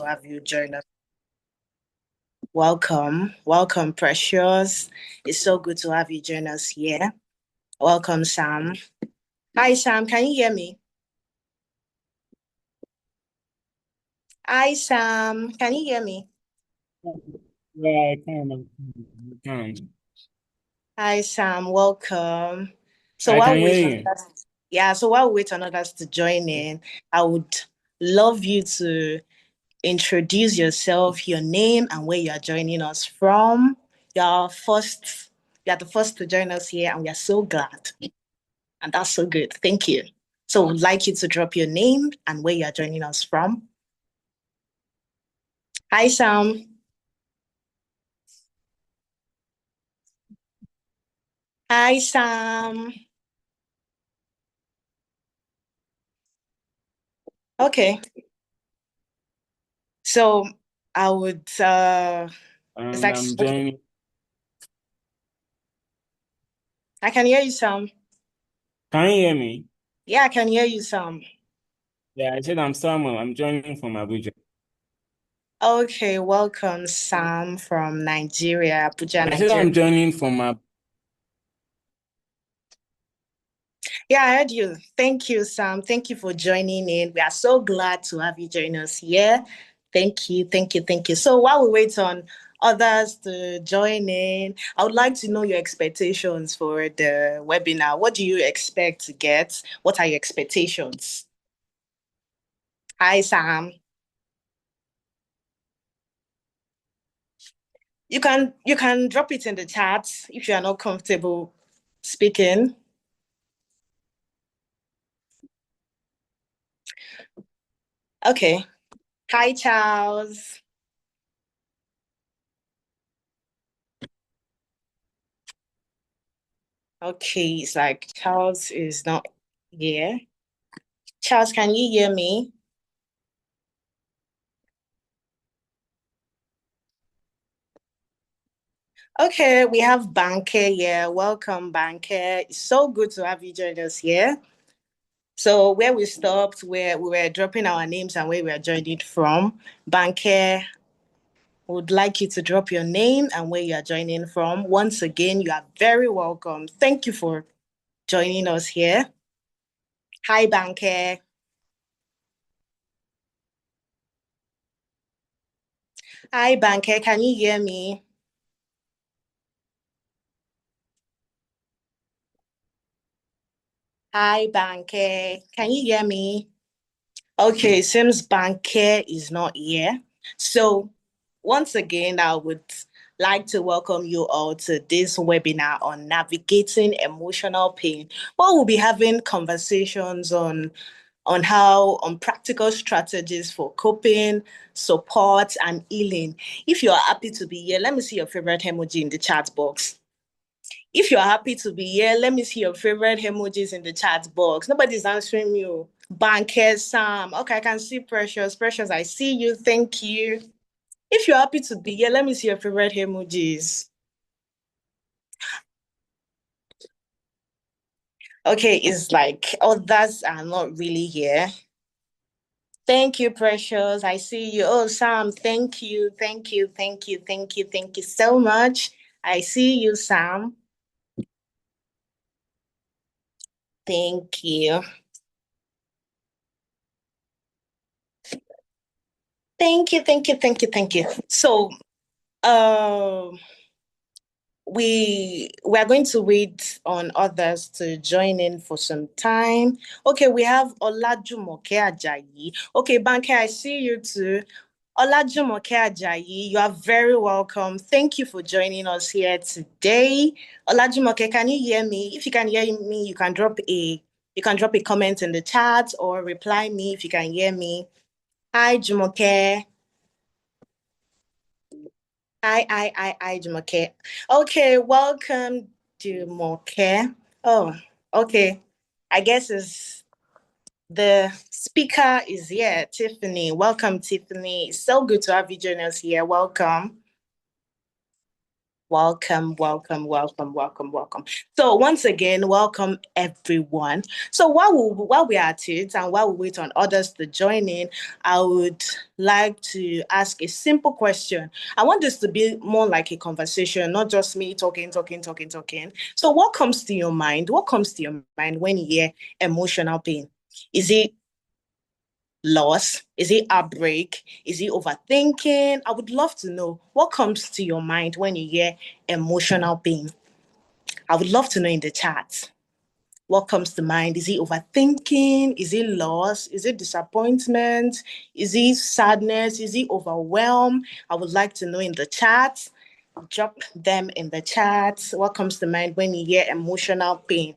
have you join us. Welcome, Precious. It's so good to have you join us here. Welcome, Sam. Hi, Sam. Can you hear me? Hi, Sam. Can you hear me? Yeah, I can. Hi, Sam. Welcome. So I while can we hear wait on you. others, while we wait on others to join in, I would love you to introduce yourself, your name, and where you are joining us from. You're first. You're the first to join us here, and we are so glad. And that's so good. Thank you. So we'd like you to drop your name and where you're joining us from. Hi, Sam. Hi, Sam. Okay. So I would it's And like I'm okay. joining. I can hear you, Sam. Can you hear me? Yeah, I can hear you, Sam. Yeah, I said I'm Samuel. I'm joining from Abuja. Okay, welcome, Sam from Nigeria, Abuja, I said Nigeria. I'm joining from Ab Yeah, I heard you. Thank you, Sam. Thank you for joining in. We are so glad to have you join us here. Thank you. So while we wait on others to join in, I would like to know your expectations for the webinar. What do you expect to get? What are your expectations? Hi, Sam. You can drop it in the chat if you are not comfortable speaking. Okay. Hi, Charles. Okay, it's like Charles is not here. Charles, can you hear me? Okay, we have Banke here. Welcome, Banke. It's so good to have you join us here. So where we stopped, where we were dropping our names and where we are joining from. Banke would like you to drop your name and where you are joining from. Once again, you are very welcome. Thank you for joining us here. Hi, Banke. Hi, Banke. Can you hear me? Hi, Banke. Can you hear me? Okay, it seems Banker is not here. So, once again, I would like to welcome you all to this webinar on navigating emotional pain. Well, we'll be having conversations on practical strategies for coping, support, and healing. If you are happy to be here, let me see your favorite emoji in the chat box. If you're happy to be here, let me see your favorite emojis in the chat box. Nobody's answering you. Banker Sam. Okay, I can see Precious. Precious, I see you. Thank you. If you're happy to be here, let me see your favorite emojis. Okay, it's like others are not really here. Thank you, Precious. I see you. Oh, Sam, thank you so much. I see you, Sam. Thank you. Thank you. So, um, we are going to wait on others to join in for some time. Okay, we have Olajumoke Ajayi. Okay, Banke, I see you too. Olajumoke Ajayi, you are very welcome. Thank you for joining us here today. Olajumoke, can you hear me? If you can hear me, you can drop a comment in the chat or reply me if you can hear me. Hi, Jumoke. Jumoke. Okay, welcome, Jumoke. Oh, okay. I guess is the speaker is here, Tiffany. Welcome, Tiffany. It's so good to have you join us here. Welcome. Welcome, welcome, welcome, welcome, welcome. So once again, welcome everyone. So while we are at it and while we wait on others to join in, I would like to ask a simple question. I want this to be more like a conversation, not just me talking, talking, talking, talking. So what comes to your mind? What comes to your mind when you hear emotional pain? Is it loss? Is it heartbreak? Is it overthinking? I would love to know what comes to your mind when you hear emotional pain. I would love to know in the chat. What comes to mind? Is it overthinking? Is it loss? Is it disappointment? Is it sadness? Is it overwhelm? I would like to know in the chat. Drop them in the chat. What comes to mind when you hear emotional pain?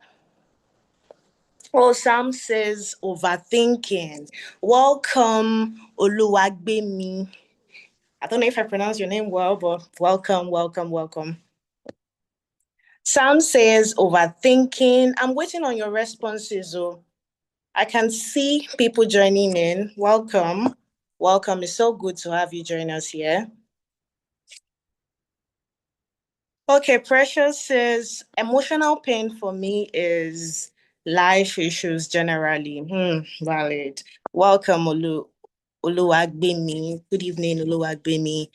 Oh, Sam says overthinking. Welcome, Oluwagbemi. I don't know if I pronounce your name well, but welcome, welcome, welcome. Sam says overthinking. I'm waiting on your responses. Oh, I can see people joining in. Welcome. Welcome. It's so good to have you join us here. Okay, Precious says emotional pain for me is life issues generally. Valid. Welcome, Oluwagbemi. Good evening, Oluwagbemi.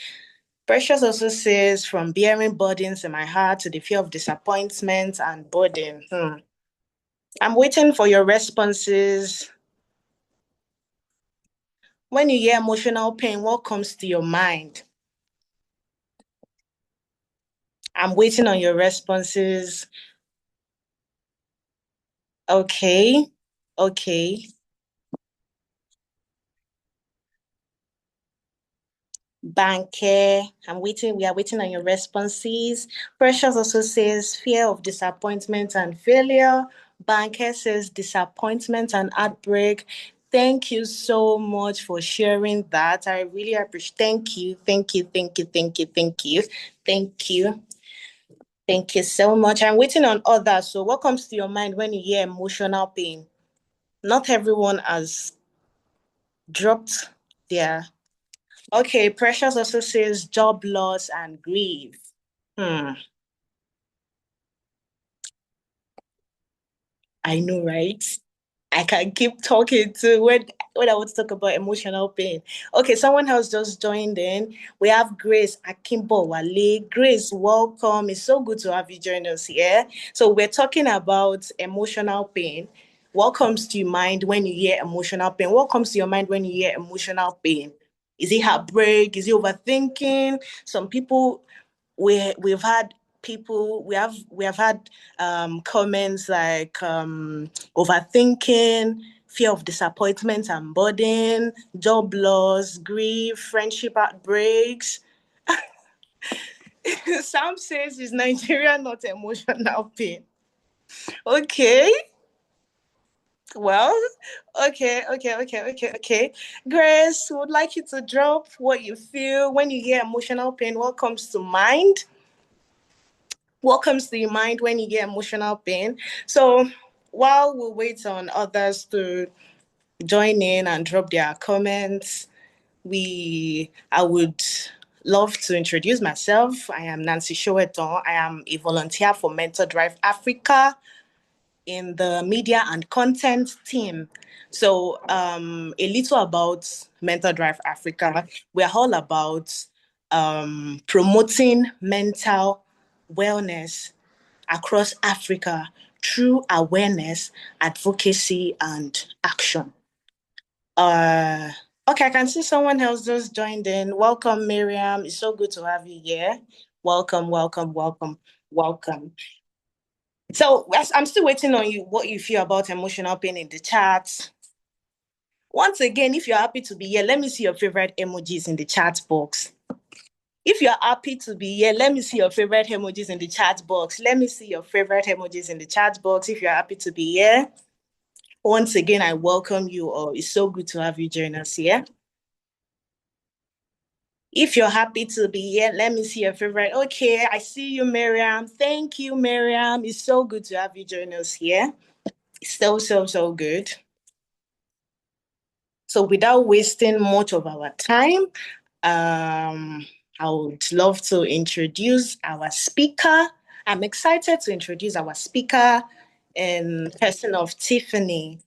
Precious also says, from bearing burdens in my heart to the fear of disappointment and burden. I'm waiting for your responses. When you hear emotional pain, what comes to your mind? I'm waiting on your responses. Okay. Okay. Banker, I'm waiting. We are waiting on your responses. Precious also says fear of disappointment and failure. Banker says disappointment and heartbreak. Thank you so much for sharing that. I really appreciate. Thank you. Thank you. Thank you. Thank you. Thank you. Thank you. Thank you so much. I'm waiting on others. So, what comes to your mind when you hear emotional pain? Not everyone has dropped their. Okay, Precious also says job loss and grief. Hmm, I know, right? I can keep talking too when I want to talk about emotional pain. Okay, someone else just joined in. We have Grace Akimbo Wale. Grace, welcome. It's so good to have you join us here. So we're talking about emotional pain. What comes to your mind when you hear emotional pain? What comes to your mind when you hear emotional pain? Is it heartbreak? Is it overthinking? Some people we've had people we have had comments like overthinking, fear of disappointment and burden, job loss, grief, friendship outbreaks. Sam says is Nigeria not emotional pain? Okay, well, okay. Grace, would like you to drop what you feel when you hear emotional pain. What comes to mind? What comes to your mind when you get emotional pain? So while we wait on others to join in and drop their comments, I would love to introduce myself. I am Nancy Showeton. I am a volunteer for Mentor Drive Africa in the media and content team. So, a little about Mental Drive Africa. We're all about promoting mental wellness across Africa through awareness, advocacy, and action. Uh, okay, I can see someone else just joined in. Welcome, Miriam. It's so good to have you here. Welcome, welcome, welcome, welcome. So I'm still waiting on you. What you feel about emotional pain in the chat? Once again, if you're happy to be here, let me see your favorite emojis in the chat box. If you're happy to be here, let me see your favorite emojis in the chat box. Let me see your favorite emojis in the chat box if you're happy to be here. Once again, I welcome you all. It's so good to have you join us here. If you're happy to be here, let me see your favorite. Okay, I see you, Miriam. Thank you, Miriam. It's so good to have you join us here. It's so good. So without wasting much of our time, um, I would love to introduce our speaker. I'm excited to introduce our speaker in person of Tiffany.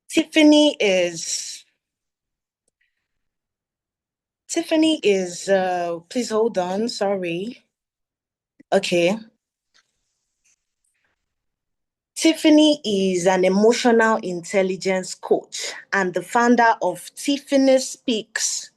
Tiffany is please hold on, sorry. Okay. Tiffany is an emotional intelligence coach and the founder of Tiffany Speaks,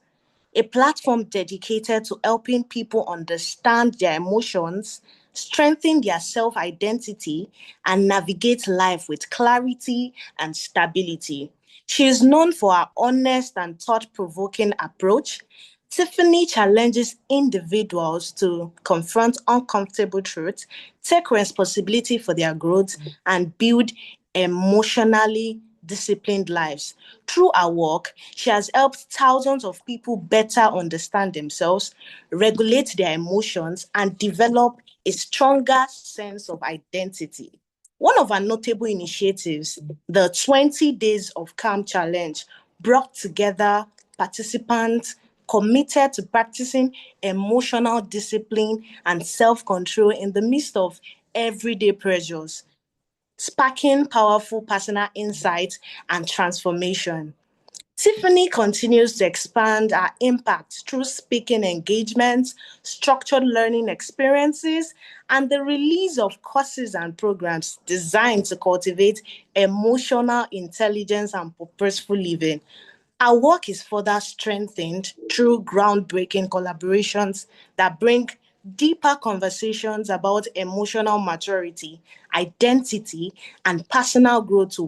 a platform dedicated to helping people understand their emotions, strengthen their self identity, and navigate life with clarity and stability. She is known for her honest and thought provoking approach. Tiffany challenges individuals to confront uncomfortable truths, take responsibility for their growth, and build emotionally disciplined lives. Through her work, she has helped thousands of people better understand themselves, regulate their emotions, and develop a stronger sense of identity. One of our notable initiatives, the 20 Days of Calm Challenge, brought together participants committed to practicing emotional discipline and self control in the midst of everyday pressures, sparking powerful personal insights and transformation. Tiffany continues to expand her impact through speaking engagements, structured learning experiences, and the release of courses and programs designed to cultivate emotional intelligence and purposeful living. Our work is further strengthened through groundbreaking collaborations that bring deeper conversations about emotional maturity, identity, and personal growth to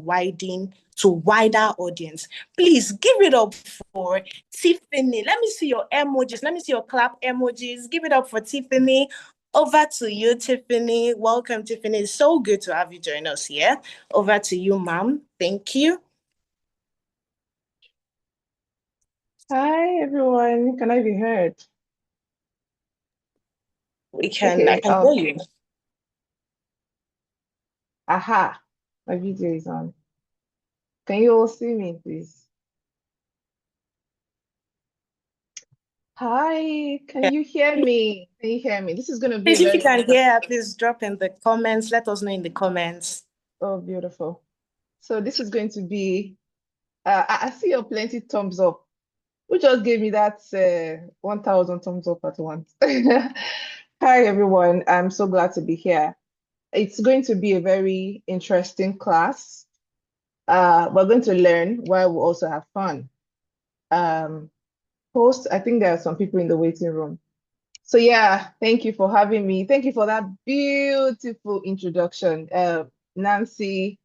wider audience. Please give it up for Tiffany. Let me see your emojis. Let me see your clap emojis. Give it up for Tiffany. Over to you, Tiffany. Welcome, Tiffany. It's so good to have you join us here. Over to you, ma'am. Thank you. Hi everyone, can I be heard? I Okay, can hear you. aha, my video is on. Can you all see me, please? Hi, can Yeah. you hear me? Can you hear me? This is going to be a Please, if you very can interesting. hear, please drop in the comments. Let us know in the comments. Oh, beautiful. So this is going to be, I see your plenty thumbs up. Who just gave me that 1,000 thumbs up at once? Hi everyone, I'm so glad to be here. It's going to be a very interesting class. We're going to learn while we also have fun. Um, Host, I think there are some people in the waiting room. So yeah, thank you for having me. Thank you for that beautiful introduction. Nancy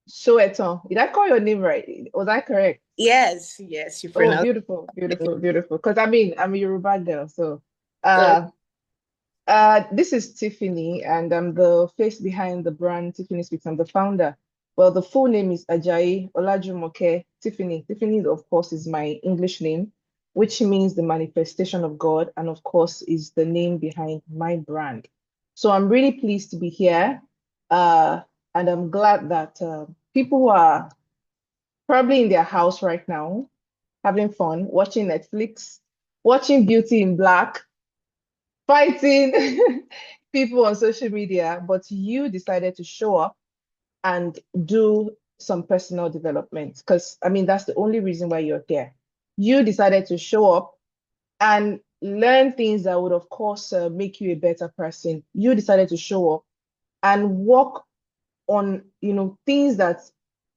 Soeton. Did I call your name right? Was I correct? Yes, yes, you Oh, pronounced beautiful, it beautiful, beautiful. Because I'm a Yoruba girl, so good. uh this is Tiffany, and I'm the face behind the brand Tiffany Speaks. I'm the founder. Well, the full name is Ajayi Olajumoke Tiffany. Tiffany, of course, is my English name, which means the manifestation of God, and of course, is the name behind my brand. So I'm really pleased to be here, uh, and I'm glad that people who are probably in their house right now, having fun, watching Netflix, watching Beauty in Black, fighting people on social media, but you decided to show up and do some personal development. Because, I mean, that's the only reason why you're there. You decided to show up and learn things that would, of course, make you a better person. You decided to show up and work on things that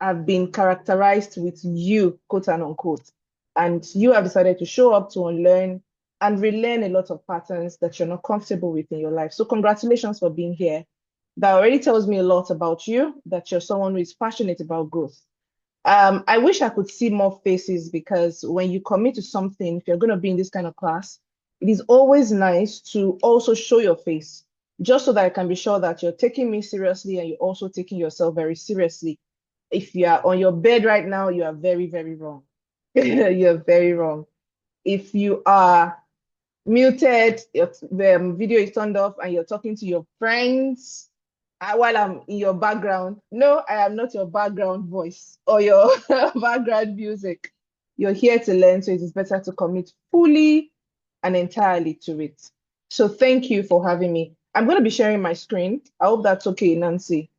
have been characterized with you, quote and unquote, and you have decided to show up to unlearn and relearn a lot of patterns that you're not comfortable with in your life. So congratulations for being here. That already tells me a lot about you, that you're someone who is passionate about growth. I wish I could see more faces, because when you commit to something, if you're going to be in this kind of class, it is always nice to also show your face, just so that I can be sure that you're taking me seriously and you're also taking yourself very seriously. If you are on your bed right now, you are very, very wrong. You're very wrong. If you are muted, the video is turned off, and you're talking to your friends while I'm in your background. No, I am not your background voice or your background music. You're here to learn, so it is better to commit fully and entirely to it. So thank you for having me. I'm going to be sharing my screen. I hope that's okay, Nancy,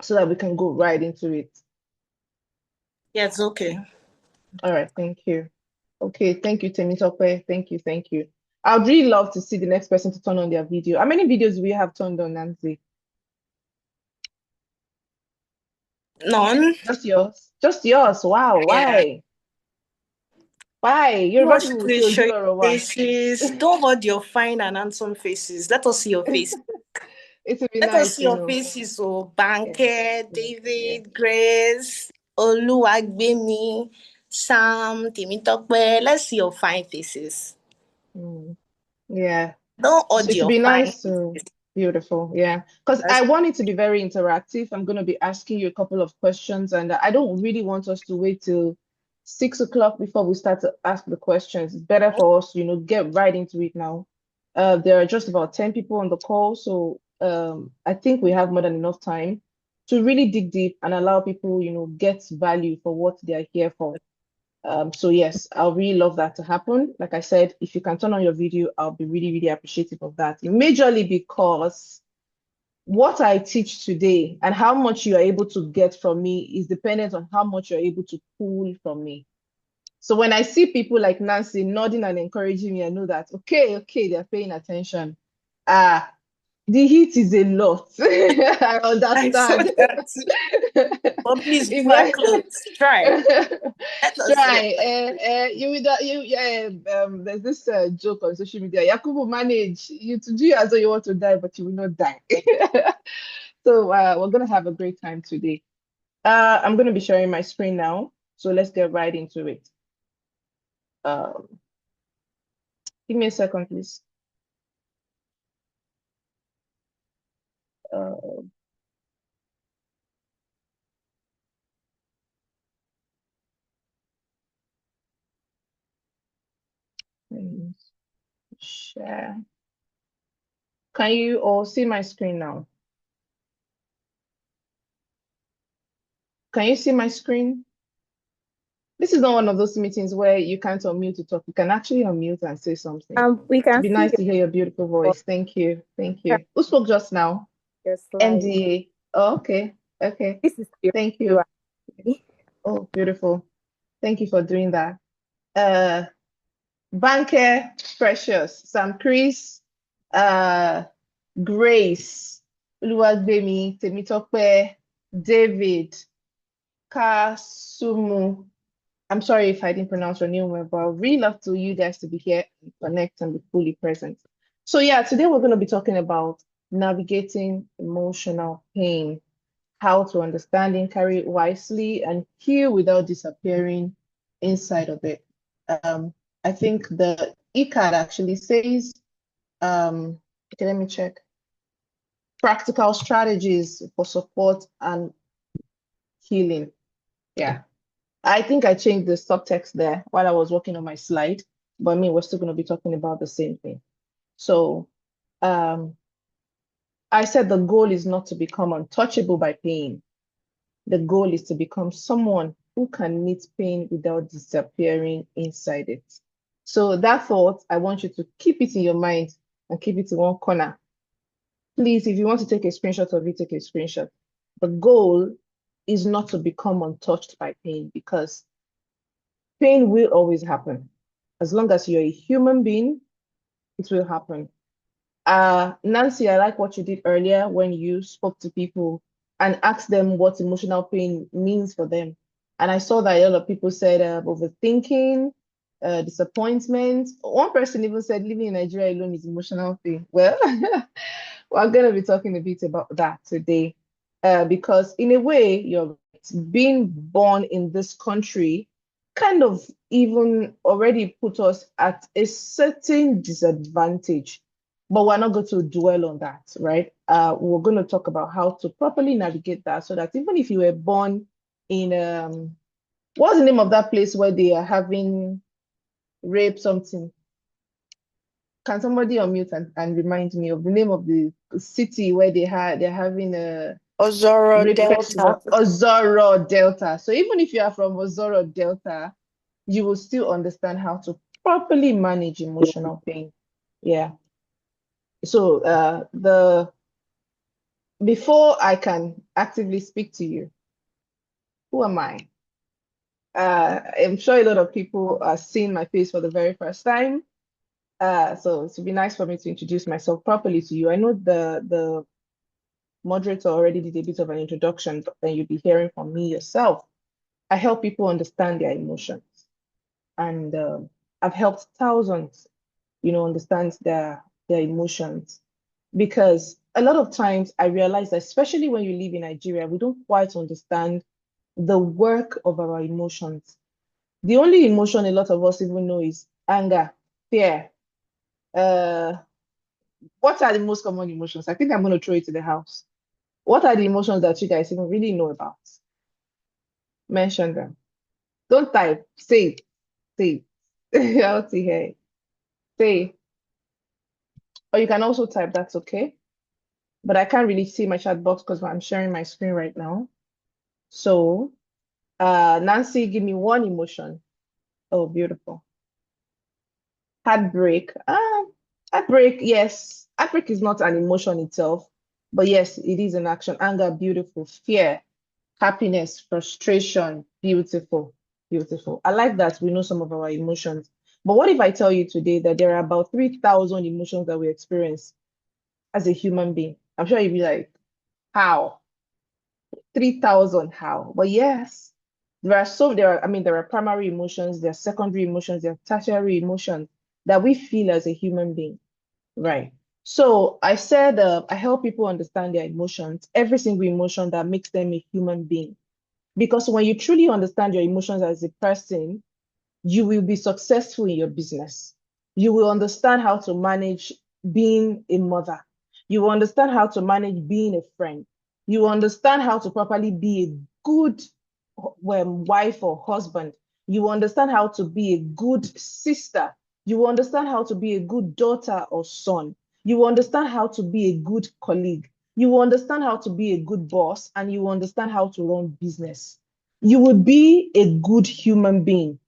so that we can go right into it. Yeah, it's okay. All right, thank you. Okay, thank you, Temitope. Thank you, thank you. I'd really love to see the next person to turn on their video. How many videos do we have turned on, Nancy? None. Just yours? Just yours. Wow, Yeah. why? Why? Yoruba Watch, people will say please show your Ojulorowa. faces. Don't hold your fine and handsome faces. Let us see your face. It would be Let us nice, see you your know. faces. So, Yeah, Banker, yeah, yeah. David, Grace, Oluwagbemi, Sam, Temitope. Let's see your fine faces. Mm, yeah. Don't So hold it would your be fine nice to, faces. beautiful, yeah. Because I That's want it to be very interactive. I'm going to be asking you a couple of questions, and I don't really want us to wait till 6 o'clock before we start to ask the questions. It's better for us, get right into it now. There are just about 10 people on the call, so I think we have more than enough time to really dig deep and allow people, get value for what they are here for. So yes, I'll really love that to happen. Like I said, if you can turn on your video, I'll be really, really appreciative of that. Majorly because what I teach today and how much you are able to get from me is dependent on how much you're able to pull from me. So when I see people like Nancy nodding and encouraging me, I know that okay, they're paying attention. The heat is a lot. I I saw understand. that. But please If wear I clothes. Try. Let us see. try, you will there's this joke on social media. Yakubu manage you to do as though you want to die, but you will not die. So we're gonna have a great time today. I'm gonna be sharing my screen now. So let's get right into it. Um, give me a second, please. Uh, let me share. Can you all see my screen now? Can you see my screen? This is not one of those meetings where you can't unmute to talk. You can actually unmute and say something. We It'd can be see nice to hear your beautiful your voice. Thank you. Thank you. Who spoke just now? your slide. MDA. Oh, okay. Okay. This is your Thank view, you. actually. Oh, beautiful. Thank you for doing that. Uh, Banker, Precious, Sam Chris, uh, Grace, Oluwagbemi, Temitope, David, Kasumu. I'm sorry if I didn't pronounce your name well, but I'd really love to you guys to be here and connect and be fully present. So yeah, today we're going to be talking about navigating emotional pain, how to understand and carry it wisely and heal without disappearing inside of it. Um, I think the ECAD actually says, okay, let me check. Practical strategies for support and healing. Yeah. I think I changed the subtext there while I was working on my slide, but I mean, we're still going to be talking about the same thing. So I said the goal is not to become untouchable by pain. The goal is to become someone who can meet pain without disappearing inside it. So that thought, I want you to keep it in your mind and keep it in one corner. Please, if you want to take a screenshot of it, take a screenshot. The goal is not to become untouched by pain because pain will always happen. As long as you're a human being, it will happen. Nancy, I like what you did earlier when you spoke to people and asked them what emotional pain means for them. And I saw that a lot of people said overthinking, disappointment. One person even said living in Nigeria alone is emotional pain. Well, we're going to be talking a bit about that today because, in a way, you're right. Being born in this country kind of even already put us at a certain disadvantage. But we're not going to dwell on that, right? We're going to talk about how to properly navigate that so that even if you were born in, what's the name of that place where they are having rape something? Can somebody unmute and remind me of the name of the city where they're having a Ozoro rape Delta. festival? Ozoro Delta. So even if you are from Ozoro Delta, you will still understand how to properly manage emotional pain. Yeah. So the before I can actively speak to you, who am I? I'm sure a lot of people are seeing my face for the very first time. So it would be nice for me to introduce myself properly to you. I know the moderator already did a bit of an introduction, but then you'll be hearing from me yourself. I help people understand their emotions, and I've helped thousands, understand their emotions, because a lot of times I realize that, especially when you live in Nigeria, we don't quite understand the work of our emotions. The only emotion a lot of us even know is anger, fear. Uh, what are the most common emotions? I think I'm going to throw it to the house. What are the emotions that you guys even really know about? Mention them. Don't type. Say it. Say it. I want to hear it. Say it. Or you can also type. That's okay. But I can't really see my chat box because I'm sharing my screen right now. So, Nancy, give me one emotion. Oh, beautiful. Heartbreak. Heartbreak, yes. Heartbreak is not an emotion itself, but yes, it is an action. Anger, beautiful. Fear, happiness, frustration, beautiful. Beautiful. I like that we know some of our emotions. But what if I tell you today that there are about 3,000 emotions that we experience as a human being? I'm sure you'd be like, how? 3,000, how? But yes, there are primary emotions, there are secondary emotions, there are tertiary emotions that we feel as a human being. Right. So I said I help people understand their emotions, every single emotion that makes them a human being. Because when you truly understand your emotions as a person, you will be successful in your business. You will understand how to manage being a mother. You will understand how to manage being a friend. You will understand how to properly be a good wife or husband. You will understand how to be a good sister. You will understand how to be a good daughter or son. You will understand how to be a good colleague. You will understand how to be a good boss, and you will understand how to run business. You will be a good human being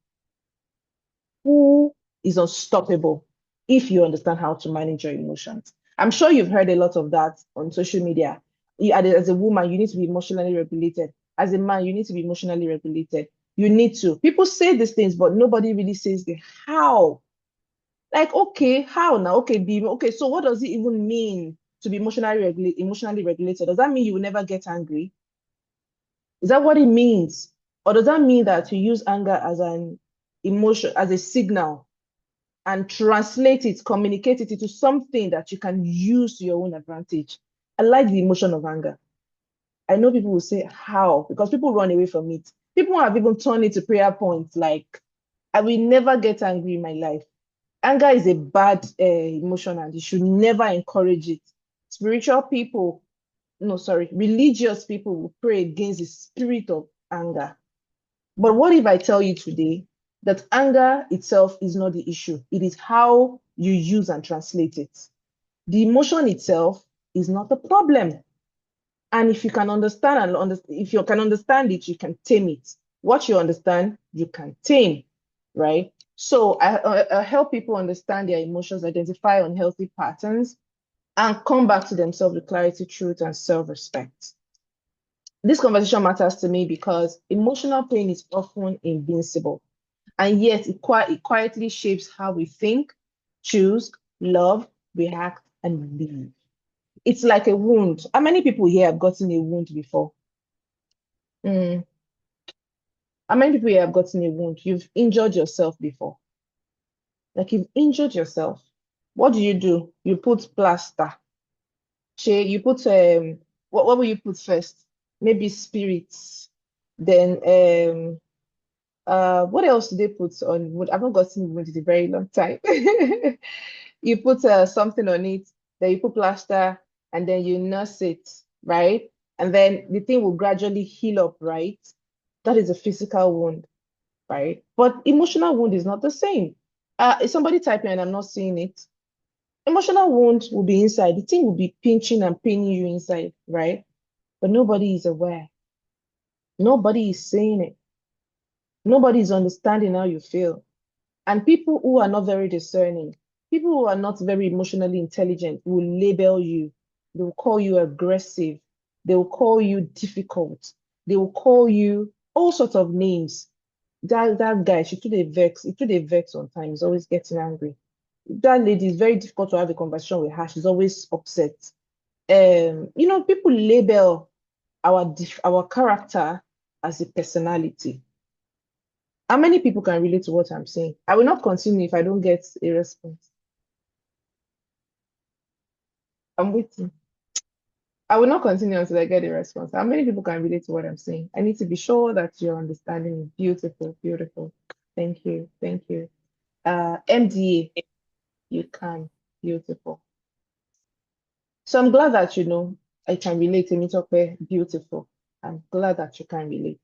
who is unstoppable if you understand how to manage your emotions. I'm sure you've heard a lot of that on social media. As a woman, you need to be emotionally regulated. As a man, you need to be emotionally regulated. You need to. People say these things, but nobody really says the how. Like, okay, how now? Okay, okay. So what does it even mean to be emotionally regulated? Does that mean you will never get angry? Is that what it means? Or does that mean that you use anger as an emotion, as a signal, and translate it, communicate it into something that you can use to your own advantage? I like the emotion of anger. I know people will say, how? Because people run away from it. People have even turned it to prayer points like, I will never get angry in my life. Anger is a bad emotion and you should never encourage it. Spiritual people, no, sorry, religious people will pray against the spirit of anger. But what if I tell you today that anger itself is not the issue? It is how you use and translate it. The emotion itself is not the problem. And if you can understand if you can understand it, you can tame it. What you understand, you can tame, right? So I help people understand their emotions, identify unhealthy patterns, and come back to themselves with clarity, truth, and self-respect. This conversation matters to me because emotional pain is often invincible, and yet it quietly shapes how we think, choose, love, react, and live. It's like a wound. How many people here have gotten a wound before? Mm. How many people here have gotten a wound? You've injured yourself before. Like you've injured yourself. What do? You put plaster. Shay, you put what will you put first? Maybe spirits. Then what else do they put on wood? I've not gotten wood in a very long time. You put something on it, then you put plaster, and then you nurse it, right? And then the thing will gradually heal up, right? That is a physical wound, right? But emotional wound is not the same. Is somebody typing and I'm not seeing it? Emotional wound will be inside. The thing will be pinching and paining you inside, right? But nobody is aware. Nobody is saying it. Nobody is understanding how you feel. And people who are not very discerning, people who are not very emotionally intelligent will label you. They will call you aggressive. They will call you difficult. They will call you all sorts of names. That guy, she took a vex. He took a vex on time. He's always getting angry. That lady is very difficult to have a conversation with her. She's always upset. People label our character as a personality. How many people can relate to what I'm saying? I will not continue if I don't get a response. I'm waiting. I will not continue until I get a response. How many people can relate to what I'm saying? I need to be sure that you're understanding me. Beautiful, beautiful. Thank you, thank you. MDA, you can. Beautiful. So I'm glad that I can relate. Temitope, beautiful. I'm glad that you can relate.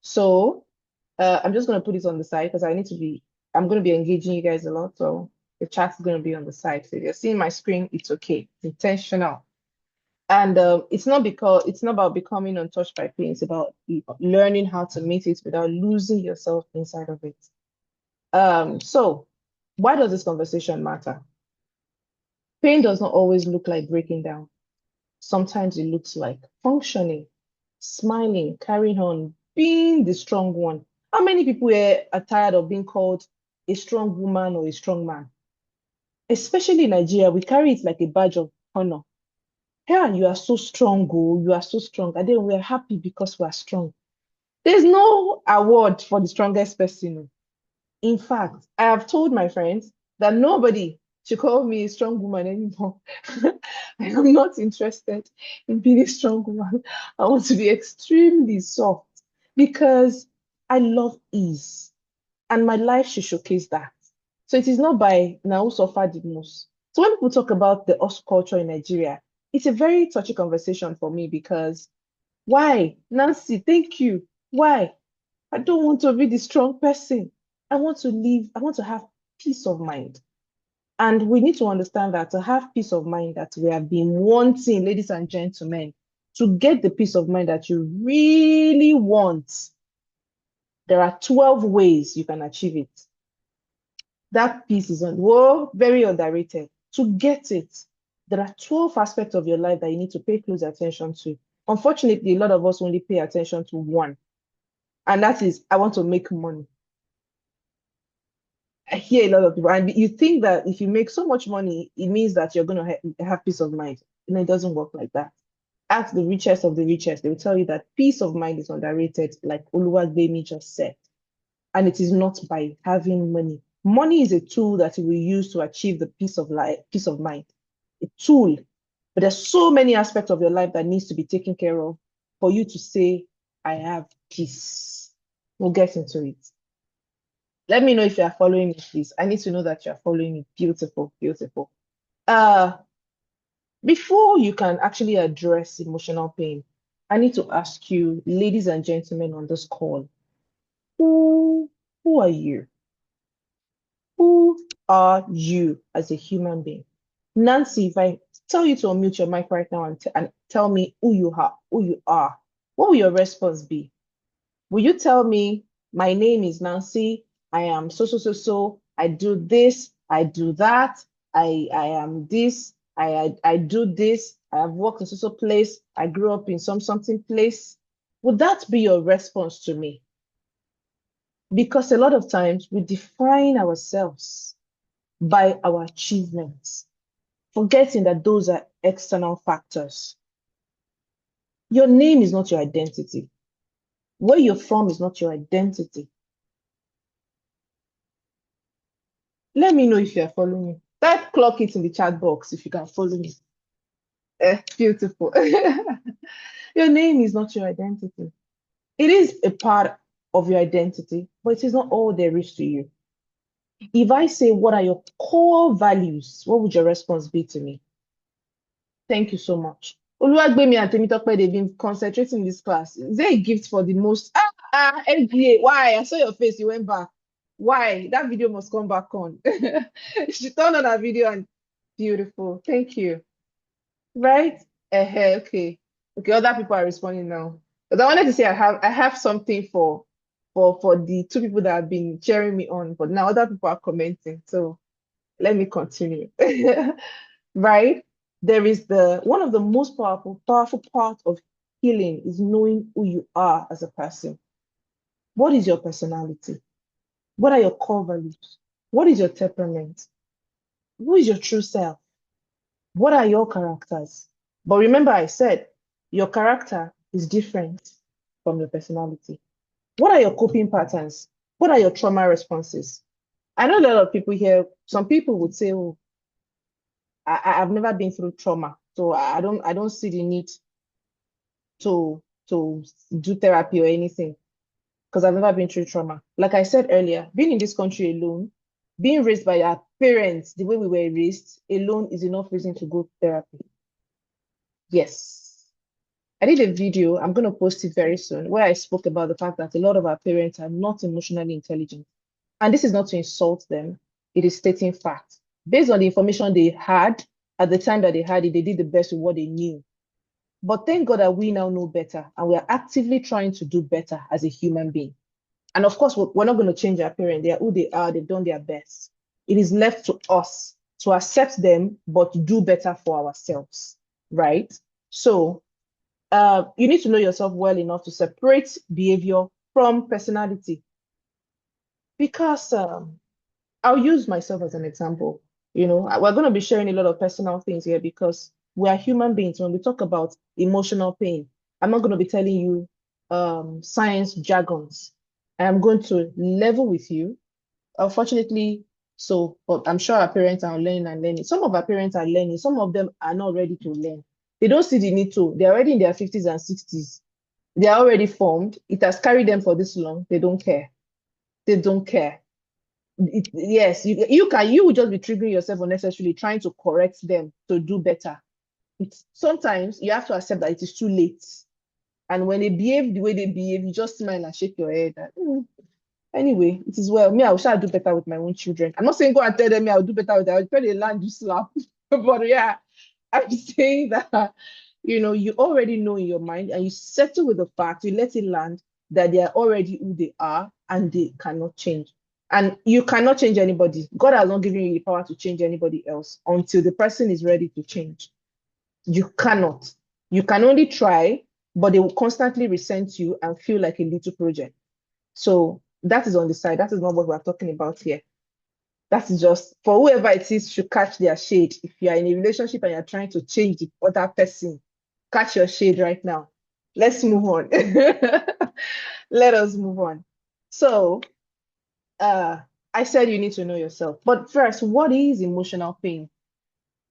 So I'm just going to put it on the side because I'm going to be engaging you guys a lot. So the chat is going to be on the side. So if you're seeing my screen, it's okay. It's intentional. And it's not about becoming untouched by pain. It's about learning how to meet it without losing yourself inside of it. So why does this conversation matter? Pain does not always look like breaking down. Sometimes it looks like functioning, smiling, carrying on, being the strong one. How many people here are tired of being called a strong woman or a strong man? Especially in Nigeria, we carry it like a badge of honor. Yeah, you are so strong, oh, you are so strong. And then we're happy because we are strong. There's no award for the strongest person. Oh. In fact, I have told my friends that nobody should call me a strong woman anymore. I am not interested in being a strong woman. I want to be extremely soft because I love ease and my life should showcase that. So it is not by now who suffered the most. So when people talk about the us culture in Nigeria, it's a very touchy conversation for me because why? Nancy, thank you. Why? I don't want to be the strong person. I want to have peace of mind. And we need to understand that to have peace of mind that we have been wanting, ladies and gentlemen, to get the peace of mind that you really want, there are 12 ways you can achieve it. That peace is very underrated. To get it, there are 12 aspects of your life that you need to pay close attention to. Unfortunately, a lot of us only pay attention to one, and that is, I want to make money. I hear a lot of people, and you think that if you make so much money, it means that you're going to have peace of mind. And it doesn't work like that. Ask the richest of the richest. They will tell you that peace of mind is underrated, like Oluwagbemi just said. And it is not by having money. Money is a tool that we use to achieve the peace of life, peace of mind. A tool. But there's so many aspects of your life that needs to be taken care of for you to say, I have peace. We'll get into it. Let me know if you are following me, please. I need to know that you are following me. Beautiful, beautiful. Before you can actually address emotional pain, I need to ask you, ladies and gentlemen on this call, who are you? Who are you as a human being? Nancy, if I tell you to unmute your mic right now and tell me who you are, what will your response be? Will you tell me, my name is Nancy, I am so, I do this, I do that, I am this, I do this, I have worked in so place, I grew up in something place? Would that be your response to me? Because a lot of times we define ourselves by our achievements, forgetting that those are external factors. Your name is not your identity. Where you're from is not your identity. Let me know if you are following me. Type clock it in the chat box if you can follow me. Beautiful. Your name is not your identity. It is a part of your identity, but it is not all there is to you. If I say, what are your core values? What would your response be to me? Thank you so much. Oluwagbemi and Temitope, they've been concentrating in this class. Is there a gift for the most? MBA. Why? I saw your face. You went back. Why? That video must come back on. She turned on that video and beautiful. Thank you. Right? Okay. Okay, other people are responding now. But I wanted to say I have something for for the two people that have been cheering me on, but now other people are commenting. So let me continue. Right? There is one of the most powerful part of healing is knowing who you are as a person. What is your personality? What are your core values? What is your temperament? Who is your true self? What are your characters? But remember, I said your character is different from your personality. What are your coping patterns? What are your trauma responses? I know a lot of people here, some people would say, oh, I've never been through trauma, so I don't see the need to do therapy or anything because I've never been through trauma. Like I said earlier, being in this country alone, being raised by our parents the way we were raised alone is enough reason to go to therapy. Yes. I did a video, I'm going to post it very soon, where I spoke about the fact that a lot of our parents are not emotionally intelligent. And this is not to insult them, it is stating fact. Based on the information they had at the time that they had it, they did the best with what they knew. But thank God that we now know better and we are actively trying to do better as a human being. And of course, we're not going to change our parents. They are who they are, they've done their best. It is left to us to accept them, but do better for ourselves, right? So you need to know yourself well enough to separate behavior from personality. Because I'll use myself as an example. We're going to be sharing a lot of personal things here because we are human beings. When we talk about emotional pain, I'm not going to be telling you science jargons. I'm going to level with you. Unfortunately, but I'm sure our parents are learning and learning. Some of our parents are learning. Some of them are not ready to learn. They don't see the need to. They're already in their 50s and 60s. They are already formed. It has carried them for this long. They don't care. They don't care. Yes, you will just be triggering yourself unnecessarily, trying to correct them to do better. Sometimes you have to accept that it is too late. And when they behave the way they behave, you just smile and shake your head. Anyway, it is well. Me, I will try to do better with my own children. I'm not saying go and tell them me I'll do better with them. I'll tell them land you slap. But yeah, I'm saying that you already know in your mind and you settle with the fact, you let it land that they are already who they are and they cannot change. And you cannot change anybody. God has not given you the power to change anybody else until the person is ready to change. You cannot. You can only try, but they will constantly resent you and feel like a little project. So that is on the side. That is not what we're talking about here. That is just for whoever it is should catch their shade. If you are in a relationship and you're trying to change the other person, catch your shade right now. Let's move on. Let us move on. So I said you need to know yourself. But first, what is emotional pain?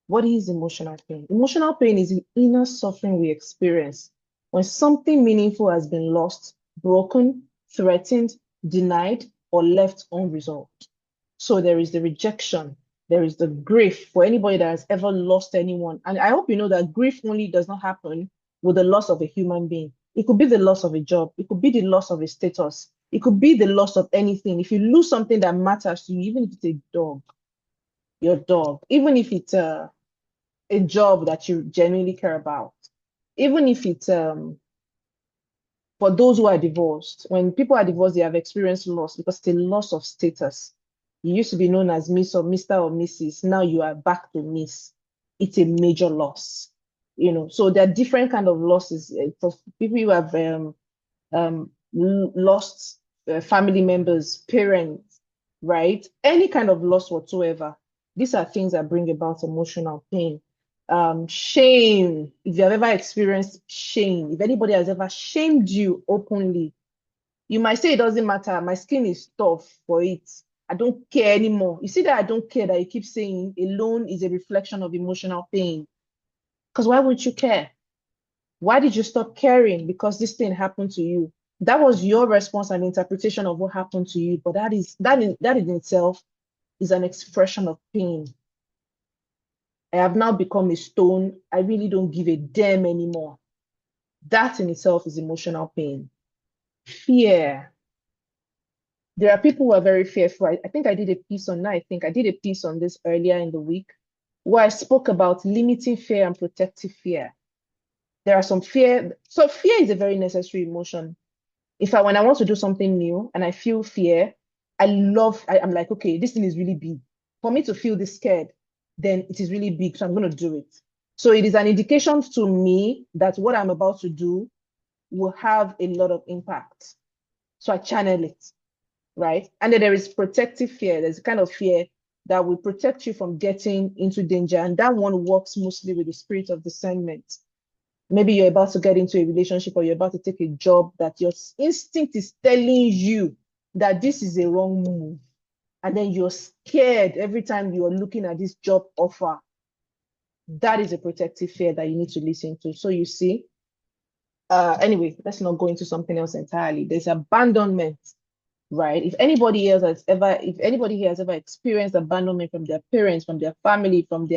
What is emotional pain? Emotional pain is the inner suffering we experience when something meaningful has been lost, broken, threatened, denied, or left unresolved. So there is the rejection, there is the grief for anybody that has ever lost anyone. And I hope you know that grief only does not happen with the loss of a human being. It could be the loss of a job, it could be the loss of a status, it could be the loss of anything. If you lose something that matters to you, even if it's a dog, your dog, even if it's a job that you genuinely care about, even if it's for those who are divorced, when people are divorced, they have experienced loss because it's a loss of status. You used to be known as Miss or Mr. or Mrs. Now you are back to Miss. It's a major loss, So there are different kind of losses for people who have lost family members, parents, right? Any kind of loss whatsoever. These are things that bring about emotional pain. Shame, if you have ever experienced shame, if anybody has ever shamed you openly, you might say it doesn't matter, my skin is tough for it, I don't care anymore. You see that I don't care that you keep saying alone is a reflection of emotional pain. Because why would you care? Why did you stop caring? Because this thing happened to you. That was your response and interpretation of what happened to you, but that in itself is an expression of pain. I have now become a stone. I really don't give a damn anymore. That in itself is emotional pain. Fear. There are people who are very fearful. I think I did a piece on that. I think I did a piece on this earlier in the week where I spoke about limiting fear and protective fear. There are some fear. So fear is a very necessary emotion. When I want to do something new and I feel fear, I'm like, okay, this thing is really big. For me to feel this scared, then it is really big, so I'm going to do it. So it is an indication to me that what I'm about to do will have a lot of impact. So I channel it, right? And then there is protective fear. There's a kind of fear that will protect you from getting into danger. And that one works mostly with the spirit of discernment. Maybe you're about to get into a relationship or you're about to take a job that your instinct is telling you that this is a wrong move. And then you're scared every time you're looking at this job offer. That is a protective fear that you need to listen to. So you see, anyway, let's not go into something else entirely. There's abandonment, right? If anybody here has ever experienced abandonment from their parents, from their family, from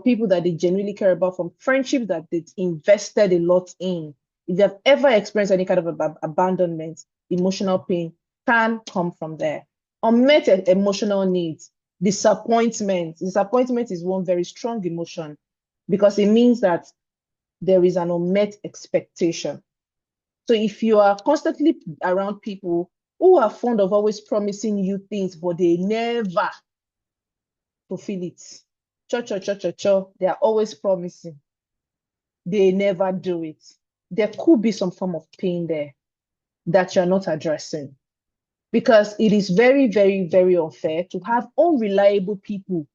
people that they genuinely care about, from friendships that they invested a lot in, if you have ever experienced any kind of abandonment, emotional pain can come from there. Unmet emotional needs, disappointment. Disappointment is one very strong emotion because it means that there is an unmet expectation. So if you are constantly around people who are fond of always promising you things, but they never fulfill it, they are always promising, they never do it. There could be some form of pain there that you're not addressing because it is very, very, very unfair to have unreliable people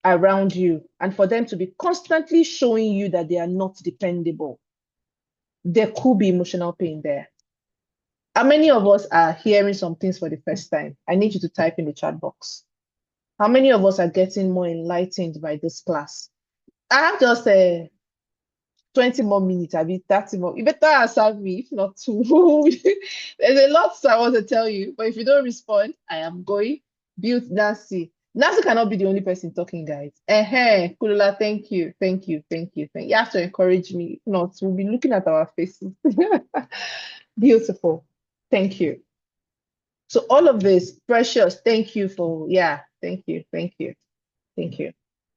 around you and for them to be constantly showing you that they are not dependable. There could be emotional pain there. How many of us are hearing some things for the first time? I need you to type in the chat box. How many of us are getting more enlightened by this class? I have just 20 more minutes, I mean 30 more. You better answer me, if not two. There's a lot I want to tell you, but if you don't respond, I am going. Build Nancy. Nancy cannot be the only person talking, guys. Kulula, thank you. You have to encourage me. If not, we'll be looking at our faces. Beautiful. Thank you. So all of this, precious, thank you for, yeah, thank you.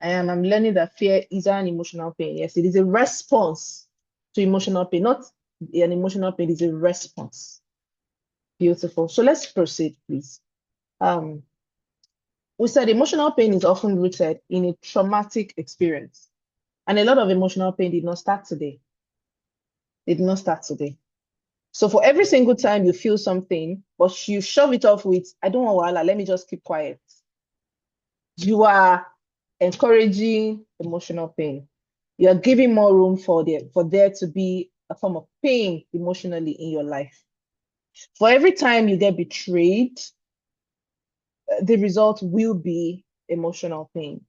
I'm learning that fear is an emotional pain. Yes, it is a response to emotional pain, not an emotional pain, it is a response. Beautiful. So let's proceed, please. We said emotional pain is often rooted in a traumatic experience. And a lot of emotional pain did not start today. It did not start today. So for every single time you feel something, but you shove it off with, I don't want wahala, let me just keep quiet. You are encouraging emotional pain. You are giving more room for there to be a form of pain emotionally in your life. For every time you get betrayed, the result will be emotional pain.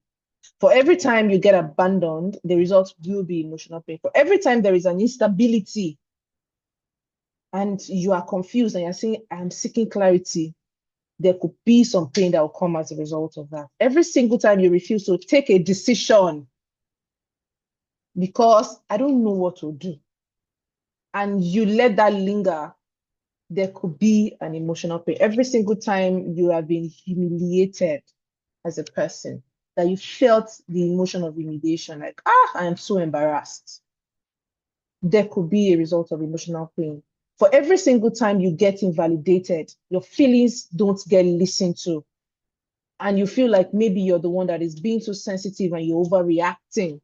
For every time you get abandoned, the result will be emotional pain. For every time there is an instability and you are confused and you're saying, I'm seeking clarity, there could be some pain that will come as a result of that. Every single time you refuse to take a decision because I don't know what to do, and you let that linger, there could be an emotional pain. Every single time you have been humiliated as a person, that you felt the emotion of humiliation, like, I am so embarrassed, there could be a result of emotional pain. For every single time you get invalidated, your feelings don't get listened to, and you feel like maybe you're the one that is being too sensitive and you're overreacting.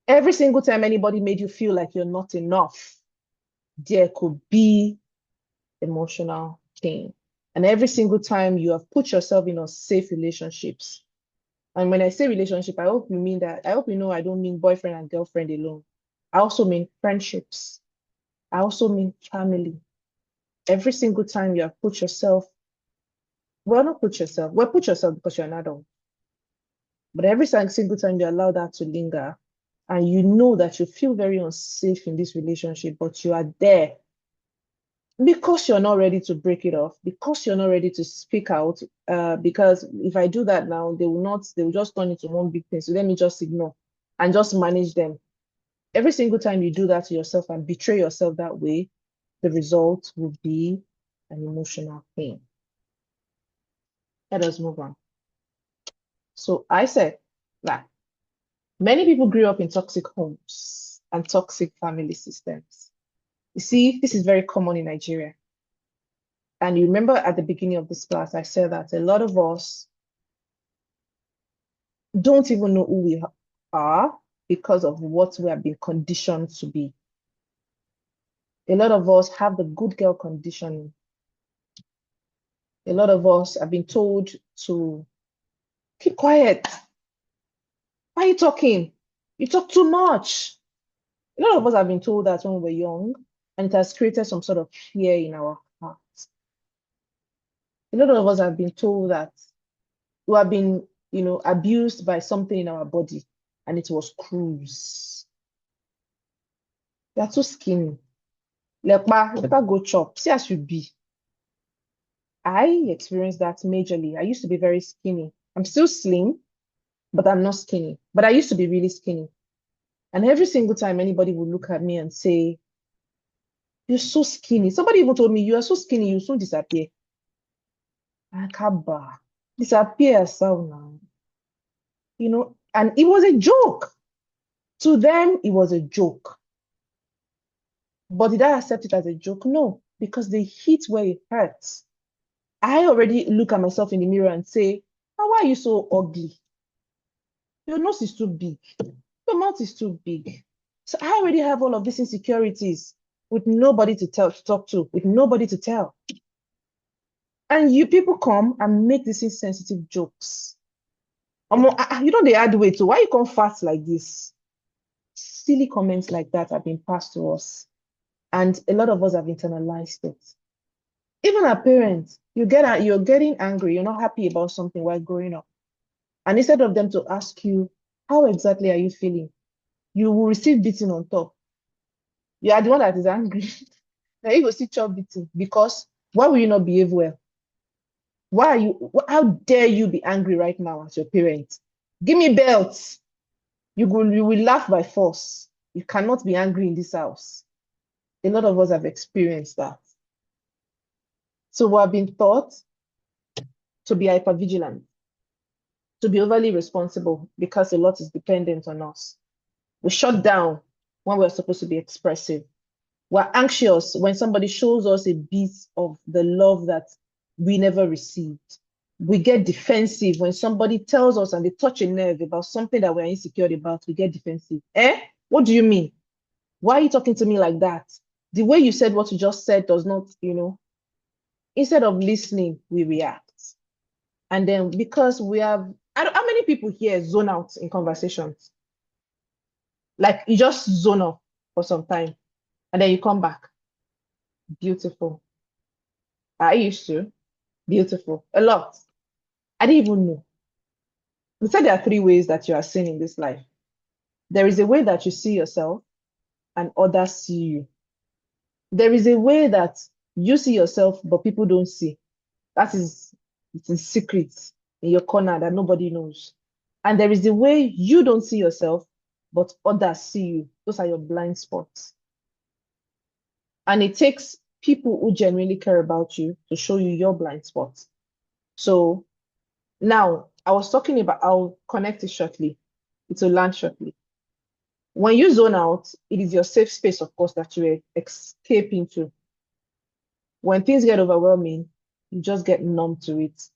Every single time anybody made you feel like you're not enough, there could be emotional pain. And every single time you have put yourself in unsafe relationships. And when I say relationship, I hope you know I don't mean boyfriend and girlfriend alone. I also mean friendships. I also mean family. Every single time you have put yourself, put yourself because you're an adult. But every single time you allow that to linger, and you know that you feel very unsafe in this relationship, but you are there because you're not ready to break it off, because you're not ready to speak out, because if I do that now, they will just turn into one big thing. So let me just ignore and just manage them. Every single time you do that to yourself and betray yourself that way, the result will be an emotional pain. Let us move on. So I said that many people grew up in toxic homes and toxic family systems. You see, this is very common in Nigeria. And you remember at the beginning of this class, I said that a lot of us don't even know who we are because of what we have been conditioned to be. A lot of us have the good girl conditioning. A lot of us have been told to keep quiet. Why are you talking? You talk too much. A lot of us have been told that when we were young, and it has created some sort of fear in our hearts. A lot of us have been told that we have been, abused by something in our body, and it was cruise. You are too skinny. Lekpa, you better go chop. See as you be. I experienced that majorly. I used to be very skinny. I'm still slim, but I'm not skinny. But I used to be really skinny. And every single time anybody would look at me and say, "You're so skinny." Somebody even told me, "You are so skinny, you soon disappear." Akaba, disappear so now. And it was a joke. To them, it was a joke. But did I accept it as a joke? No, because they hit where it hurts. I already look at myself in the mirror and say, "Oh, why are you so ugly? Your nose is too big. Your mouth is too big." So I already have all of these insecurities with nobody to talk to, with nobody to tell. And you people come and make these insensitive jokes. You know the hard way to why you come fast like this? Silly comments like that have been passed to us. And a lot of us have internalized it. Even our parents, you're getting angry, you're not happy about something while growing up. And instead of them to ask you, how exactly are you feeling? You will receive beating on top. You are the one that is angry. Now you will see chop beating because why will you not behave well? How dare you be angry right now as your parent? Give me belts. You will laugh by force. You cannot be angry in this house. A lot of us have experienced that. So we have been taught to be hypervigilant, to be overly responsible because a lot is dependent on us. We shut down when we're supposed to be expressive. We're anxious when somebody shows us a bit of the love that we never received. We get defensive when somebody tells us and they touch a nerve about something that we're insecure about. We get defensive. What do you mean? Why are you talking to me like that? The way you said what you just said does not, instead of listening, we react. And then because how many people here zone out in conversations? Like you just zone off for some time and then you come back. Beautiful. I used to. Beautiful. A lot. I didn't even know. We said there are three ways that you are seen in this life. There is a way that you see yourself and others see you. There is a way that you see yourself, but people don't see. It's a secret in your corner that nobody knows. And there is the way you don't see yourself, but others see you. Those are your blind spots. And it takes people who genuinely care about you to show you your blind spots. So now I'll connect it shortly. It will land shortly. When you zone out, it is your safe space, of course, that you escape into. When things get overwhelming, you just get numb to it.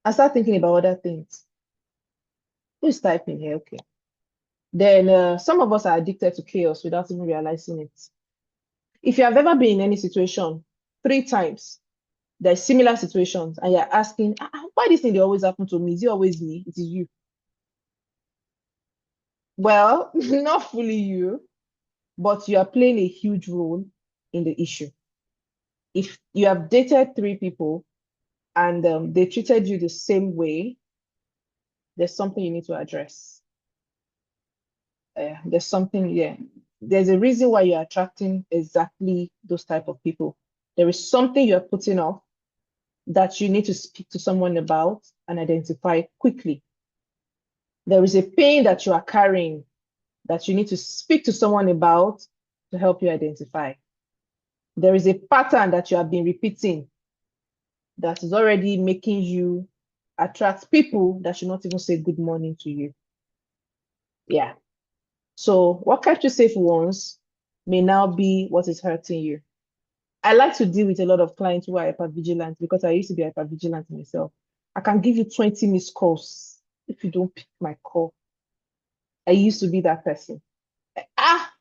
I start thinking about other things. Who is typing here? Okay. Then some of us are addicted to chaos without even realizing it. If you have ever been in any situation 3 times, there's similar situations, and you're asking, why this thing they always happen to me? Is it always me? It is you. Well, not fully you, but you are playing a huge role in the issue. If you have dated 3 people and they treated you the same way, there's something you need to address. There's something, yeah. There's a reason why you're attracting exactly those type of people. There is something you're putting off that you need to speak to someone about and identify quickly. There is a pain that you are carrying that you need to speak to someone about to help you identify. There is a pattern that you have been repeating that is already making you attract people that should not even say good morning to you. Yeah. So what kept you safe once may now be what is hurting you. I like to deal with a lot of clients who are hypervigilant because I used to be hypervigilant myself. I can give you 20 missed calls if you don't pick my call. I used to be that person. Ah,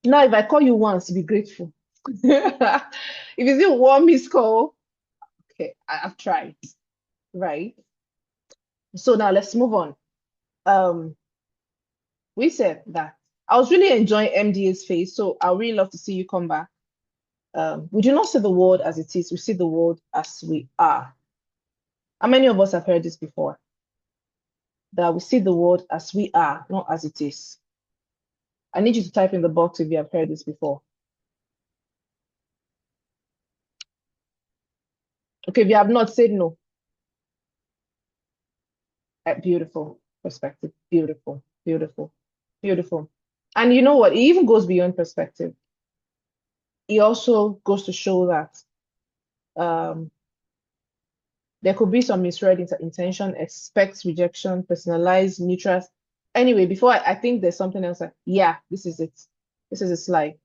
now if I call you once, be grateful. If you see one missed call, okay, I've tried, right? So now let's move on. Um, we said that I was really enjoying MDA's phase, so I would really love to see you come back. We do not see the world as it is, we see the world as we are. How many of us have heard this before? That we see the world as we are, not as it is. I need you to type in the box if you have heard this before. Okay, if you have not, said no. Beautiful perspective. Beautiful, beautiful, beautiful. And you know what? It even goes beyond perspective. It also goes to show that um, there could be some misread intention, expect rejection, personalized, neutral. Anyway, before I think there's something else. Yeah, this is it. This is a slide.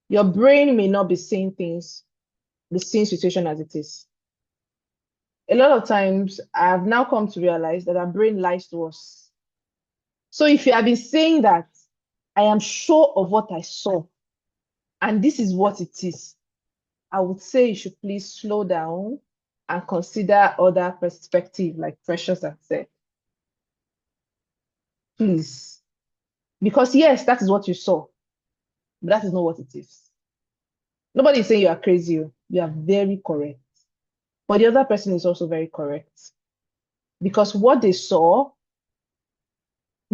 Your brain may not be seeing things, the same situation as it is. A lot of times, I've now come to realize that our brain lies to us. So if you have been saying that, I am sure of what I saw, and this is what it is, I would say you should please slow down and consider other perspective, like Precious had said. Please. Because yes, that is what you saw, but that is not what it is. Nobody is saying you are crazy. You are very correct. But the other person is also very correct. Because what they saw,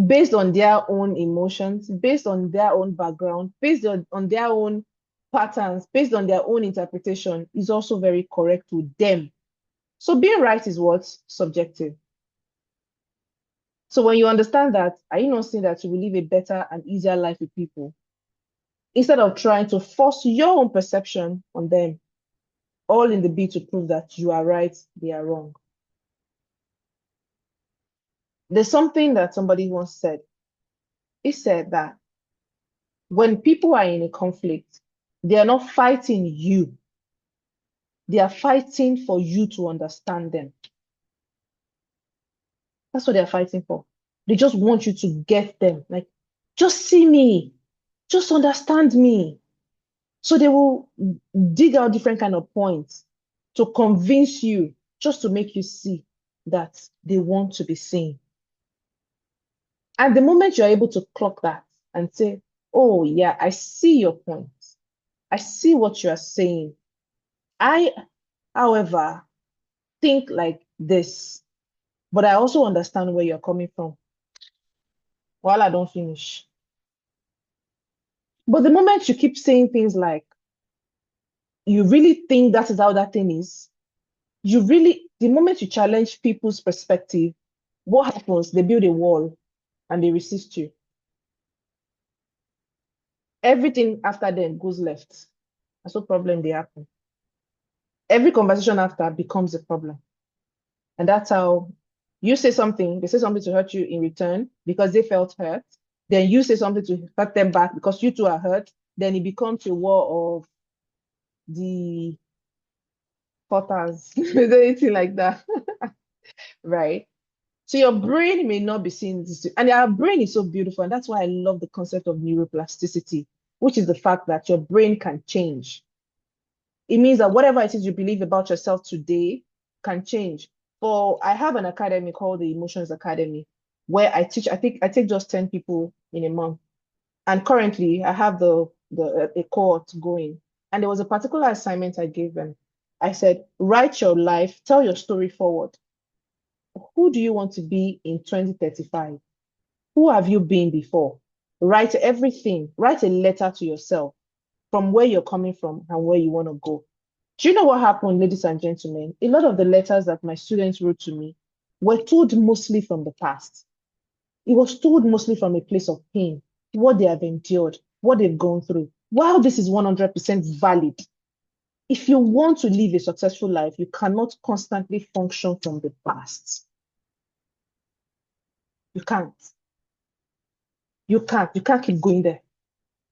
based on their own emotions, based on their own background, based on their own patterns, based on their own interpretation, is also very correct to them. So being right is what's subjective. So when you understand that, are you not saying that you will live a better and easier life with people instead of trying to force your own perception on them, all in the bid to prove that you are right, they are wrong? There's something that somebody once said. He said that when people are in a conflict, they are not fighting you. They are fighting for you to understand them. That's what they're fighting for. They just want you to get them. Like, just see me. Just understand me. So they will dig out different kind of points to convince you, just to make you see that they want to be seen. And the moment you're able to clock that and say, oh yeah, I see your point. I see what you are saying. I, however, think like this, but I also understand where you're coming from. While I don't finish. But the moment you keep saying things like, you really think that is how that thing is, the moment you challenge people's perspective, what happens? They build a wall and they resist you. Everything after them goes left. That's what problem they happen. Every conversation after becomes a problem. And that's how you say something, they say something to hurt you in return because they felt hurt. Then you say something to hurt them back because you too are hurt. Then it becomes a war of the potters, anything like that, right? So your brain may not be seeing this, and our brain is so beautiful, and that's why I love the concept of neuroplasticity, which is the fact that your brain can change. It means that whatever it is you believe about yourself today can change. For I have an academy called the Emotions Academy, where I teach. I take just 10 people in a month, and currently I have a cohort going. And there was a particular assignment I gave them. I said, write your life, tell your story forward. Who do you want to be in 2035? Who have you been before? Write everything. Write a letter to yourself from where you're coming from and where you want to go. Do you know what happened, ladies and gentlemen? A lot of the letters that my students wrote to me were told mostly from the past. It was told mostly from a place of pain, what they have endured, what they've gone through. While this is 100% valid, if you want to live a successful life, you cannot constantly function from the past. You can't. You can't keep going there.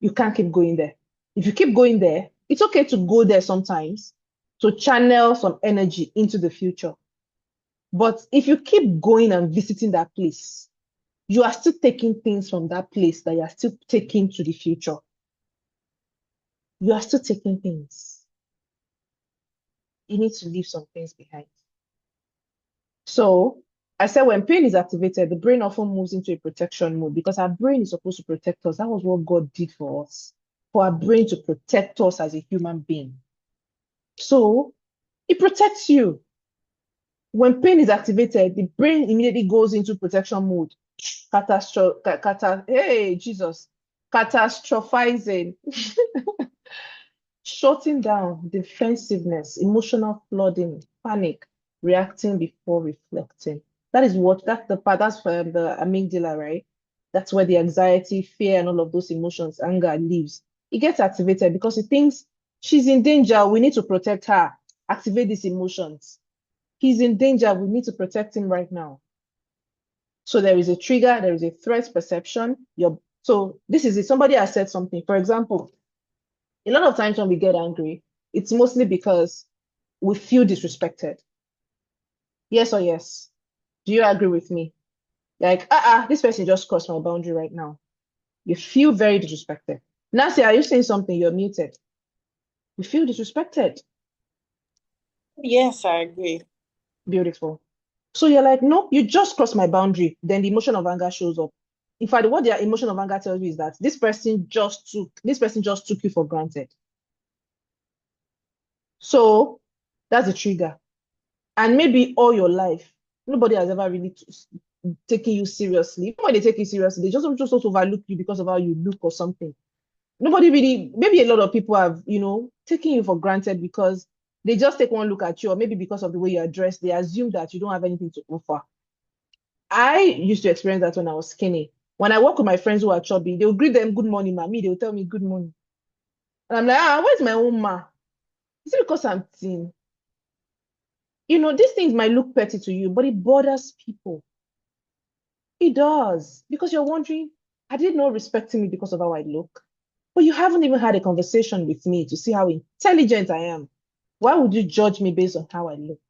You can't keep going there. If you keep going there, it's okay to go there sometimes to channel some energy into the future. But if you keep going and visiting that place, you are still taking things from that place that you are still taking to the future. You are still taking things. You need to leave some things behind. So I said when pain is activated, the brain often moves into a protection mode because our brain is supposed to protect us. That was what God did for us, for our brain to protect us as a human being. So it protects you. When pain is activated, the brain immediately goes into protection mode. Hey, Jesus. Catastrophizing, shutting down, defensiveness, emotional flooding, panic, reacting before reflecting. That's the part, that's the amygdala, right? That's where the anxiety, fear, and all of those emotions, anger lives. It gets activated because it thinks she's in danger. We need to protect her. Activate these emotions. He's in danger. We need to protect him right now. So there is a trigger, there is a threat perception. So this is it. Somebody has said something. For example, a lot of times when we get angry, it's mostly because we feel disrespected. Yes or yes? Do you agree with me? Like, this person just crossed my boundary right now. You feel very disrespected. Nancy, are you saying something? You're muted. You feel disrespected. Yes, I agree. Beautiful. So you're like, no, you just crossed my boundary. Then the emotion of anger shows up. In fact, what the emotion of anger tells you is that this person just took you for granted. So that's a trigger. And maybe all your life, nobody has ever really taken you seriously. Even when they take you seriously, they just overlook you because of how you look or something. Nobody really, maybe a lot of people have, taken you for granted because they just take one look at you, or maybe because of the way you're dressed, they assume that you don't have anything to offer. I used to experience that when I was skinny. When I walk with my friends who are chubby, they'll greet them, good morning, mommy. They'll tell me good morning. And I'm like, where's my own ma? Is it because I'm thin? These things might look petty to you, but it bothers people. It does. Because you're wondering, I did not respecting me because of how I look. But you haven't even had a conversation with me to see how intelligent I am. Why would you judge me based on how I look?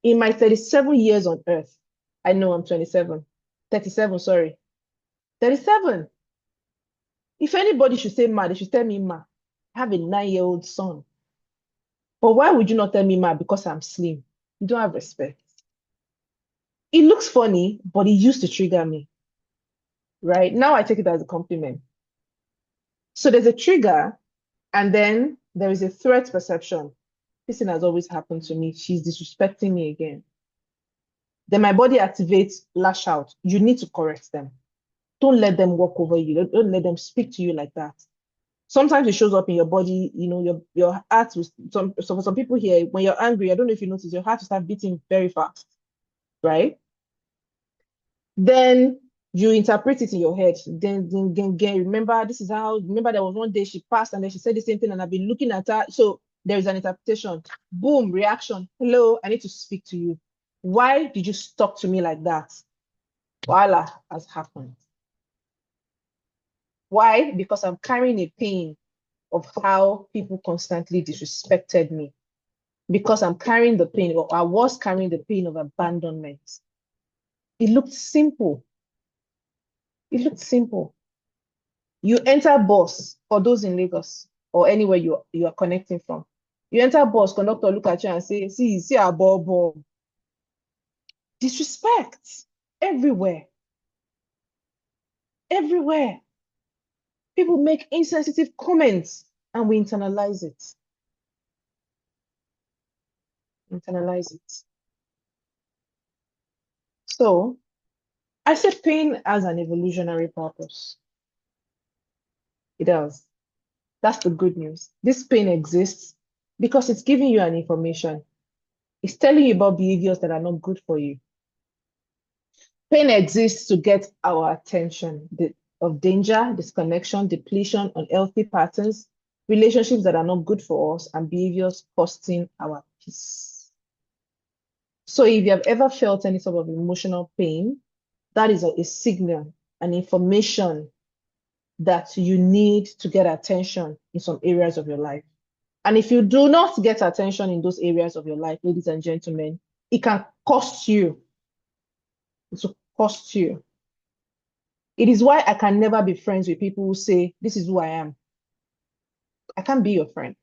In my 37 years on earth, I know I'm 27, 37, sorry, 37. If anybody should say ma, they should tell me ma. I have a 9-year-old son. But why would you not tell me ma? Because I'm slim. You don't have respect. It looks funny, but it used to trigger me. Right? Now I take it as a compliment. So there's a trigger, and then there is a threat perception. This thing has always happened to me. She's disrespecting me again. Then my body activates lash out. You need to correct them. Don't let them walk over you. Don't let them speak to you like that. Sometimes it shows up in your body, your heart will, so for some people here, when you're angry, I don't know if you notice, your heart will start beating very fast, right? Then you interpret it in your head. Then remember there was one day she passed and then she said the same thing and I've been looking at her. So there is an interpretation. Boom, reaction. Hello, I need to speak to you. Why did you talk to me like that? Voila has happened. Why? Because I'm carrying a pain of how people constantly disrespected me. Because I'm carrying the pain, or I was carrying the pain of abandonment. It looked simple. It looked simple. You enter bus, for those in Lagos or anywhere you are connecting from. You enter bus, conductor look at you and say, see our ball. Disrespect everywhere. Everywhere. People make insensitive comments and we internalize it. Internalize it. So I said pain has an evolutionary purpose. It does. That's the good news. This pain exists because it's giving you an information. It's telling you about behaviors that are not good for you. Pain exists to get our attention of danger, disconnection, depletion, unhealthy patterns, relationships that are not good for us, and behaviors costing our peace. So if you have ever felt any sort of emotional pain, that is a signal, an information that you need to get attention in some areas of your life. And if you do not get attention in those areas of your life, ladies and gentlemen, it can cost you. It will cost you. It is why I can never be friends with people who say, this is who I am. I can't be your friend.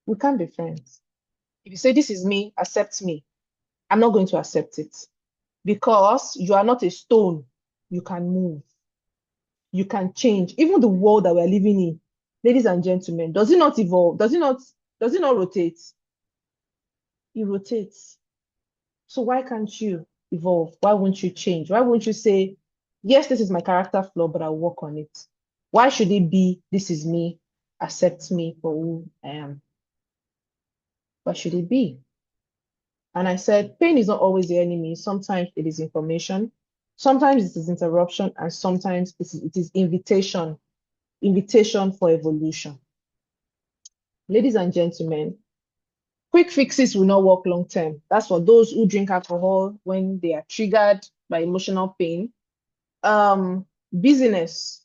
We can't be friends. If you say, this is me, accept me, I'm not going to accept it because you are not a stone. You can move. You can change. Even the world that we're living in, ladies and gentlemen, does it not evolve? Does it not rotate? It rotates. So why can't you evolve? Why won't you change? Why won't you say, yes, this is my character flaw, but I'll work on it? Why should it be, this is me, accept me for who I am? Why should it be? And I said, pain is not always the enemy. Sometimes it is information. Sometimes it is interruption. And sometimes it is invitation for evolution. Ladies and gentlemen, quick fixes will not work long term. That's for those who drink alcohol when they are triggered by emotional pain. Busyness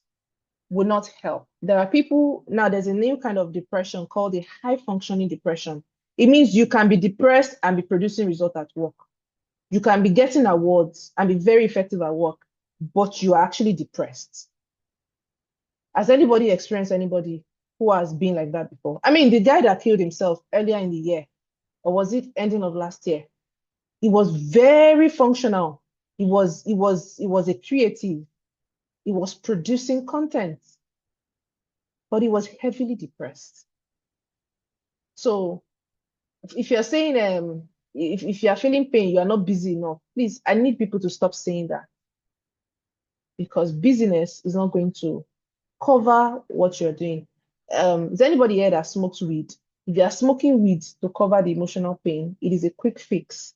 will not help. There are people now, there's a new kind of depression called a high functioning depression. It means you can be depressed and be producing results at work. You can be getting awards and be very effective at work, but you are actually depressed. Has anybody experienced anybody who has been like that before? I mean, the guy that killed himself earlier in the year, or was it ending of last year? He was very functional. He was a creative. He was producing content, but he was heavily depressed. So if you're saying if you are feeling pain, you are not busy enough, please, I need people to stop saying that, because busyness is not going to cover what you're doing. Is anybody here that smokes weed? If you are smoking weed to cover the emotional pain, it is a quick fix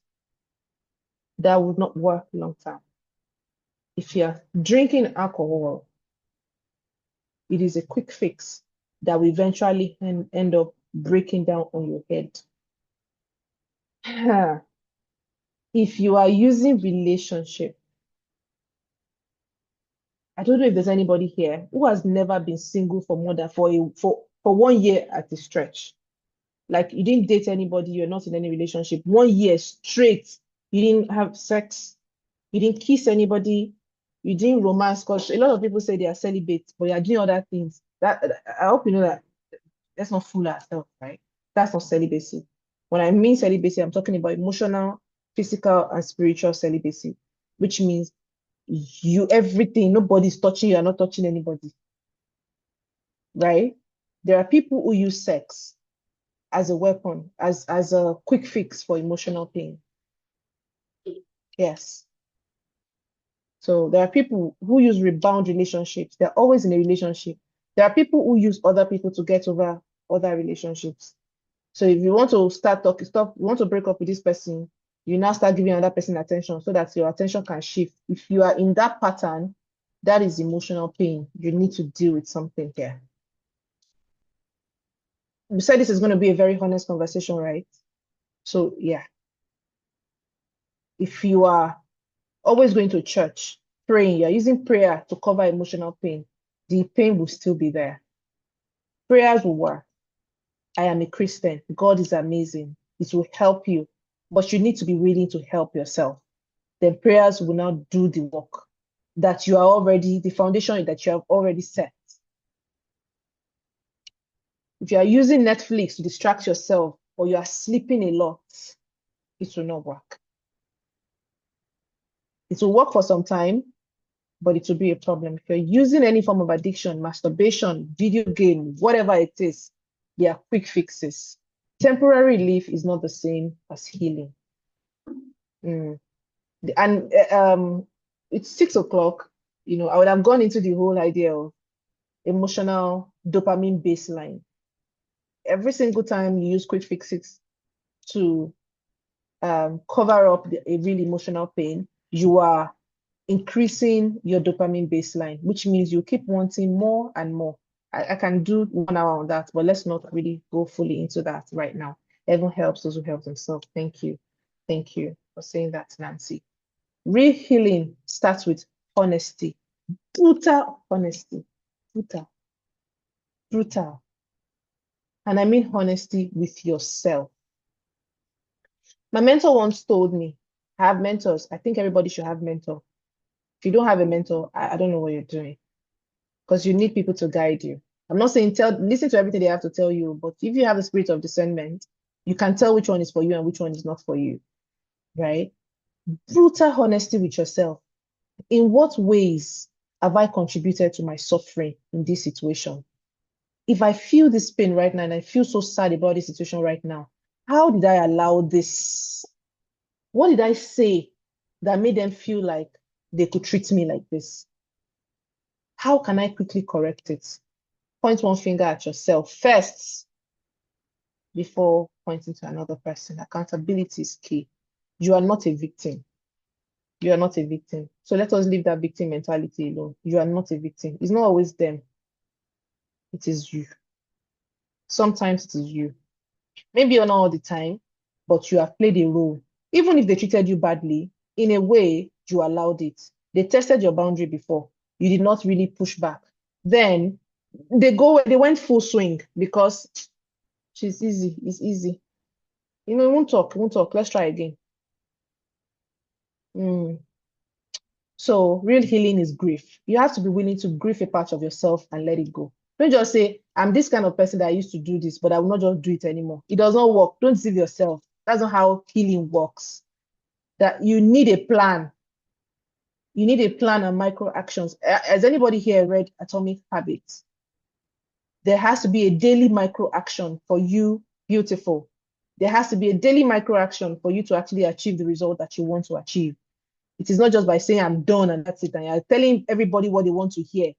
that would not work long term. If you're drinking alcohol, it is a quick fix that will eventually end up breaking down on your head. If you are using relationship, I don't know if there's anybody here who has never been single for more than for 1 year at a stretch. Like, you didn't date anybody, you're not in any relationship. 1 year straight, you didn't have sex, you didn't kiss anybody, you didn't romance. Because a lot of people say they are celibate, but you're doing other things. That, I hope you know that. Let's not fool ourselves, right? That's not celibacy. When I mean celibacy, I'm talking about emotional, physical, and spiritual celibacy, which means everything, nobody's touching you, you're not touching anybody, right? There are people who use sex as a weapon, as a quick fix for emotional pain. Yes. So there are people who use rebound relationships. They're always in a relationship. There are people who use other people to get over other relationships. So if you want to you want to break up with this person, you now start giving another person attention so that your attention can shift. If you are in that pattern, that is emotional pain. You need to deal with something here. We said this is going to be a very honest conversation, right? So yeah, if you are always going to church, praying, you're using prayer to cover emotional pain, the pain will still be there. Prayers will work. I am a Christian. God is amazing. It will help you, but you need to be willing to help yourself. Then prayers will now do the work that you are already, the foundation that you have already set. If you are using Netflix to distract yourself, or you are sleeping a lot, it will not work. It will work for some time, but it will be a problem. If you're using any form of addiction, masturbation, video game, whatever it is, they are quick fixes. Temporary relief is not the same as healing. And it's 6 o'clock. I would have gone into the whole idea of emotional dopamine baseline. Every single time you use quick fixes to cover up a real emotional pain, you are increasing your dopamine baseline, which means you keep wanting more and more. I can do 1 hour on that, but let's not really go fully into that right now. Heaven helps those who help themselves. Thank you. Thank you for saying that, Nancy. Real healing starts with honesty. Brutal honesty. Brutal. Brutal. And I mean honesty with yourself. My mentor once told me, I have mentors. I think everybody should have mentor. If you don't have a mentor, I don't know what you're doing, because you need people to guide you. I'm not saying listen to everything they have to tell you, but if you have the spirit of discernment, you can tell which one is for you and which one is not for you, right? Brutal honesty with yourself. In what ways have I contributed to my suffering in this situation? If I feel this pain right now and I feel so sad about this situation right now, how did I allow this? What did I say that made them feel like they could treat me like this? How can I quickly correct it? Point one finger at yourself first before pointing to another person. Accountability is key. You are not a victim. You are not a victim. So let us leave that victim mentality alone. You are not a victim. It's not always them. It is you. Sometimes it is you. Maybe not all the time, but you have played a role. Even if they treated you badly, in a way, you allowed it. They tested your boundary before. You did not really push back. Then they went full swing because she's easy. It's easy. You know, it won't talk. Let's try again. Mm. So real healing is grief. You have to be willing to grieve a part of yourself and let it go. Don't just say, I'm this kind of person that I used to do this, but I will not just do it anymore. It does not work. Don't deceive yourself. That's not how healing works. That you need a plan. You need a plan and micro actions. Has anybody here read Atomic Habits? There has to be a daily micro action for you, beautiful. There has to be a daily micro action for you to actually achieve the result that you want to achieve. It is not just by saying I'm done and that's it, and you're telling everybody what they want to hear.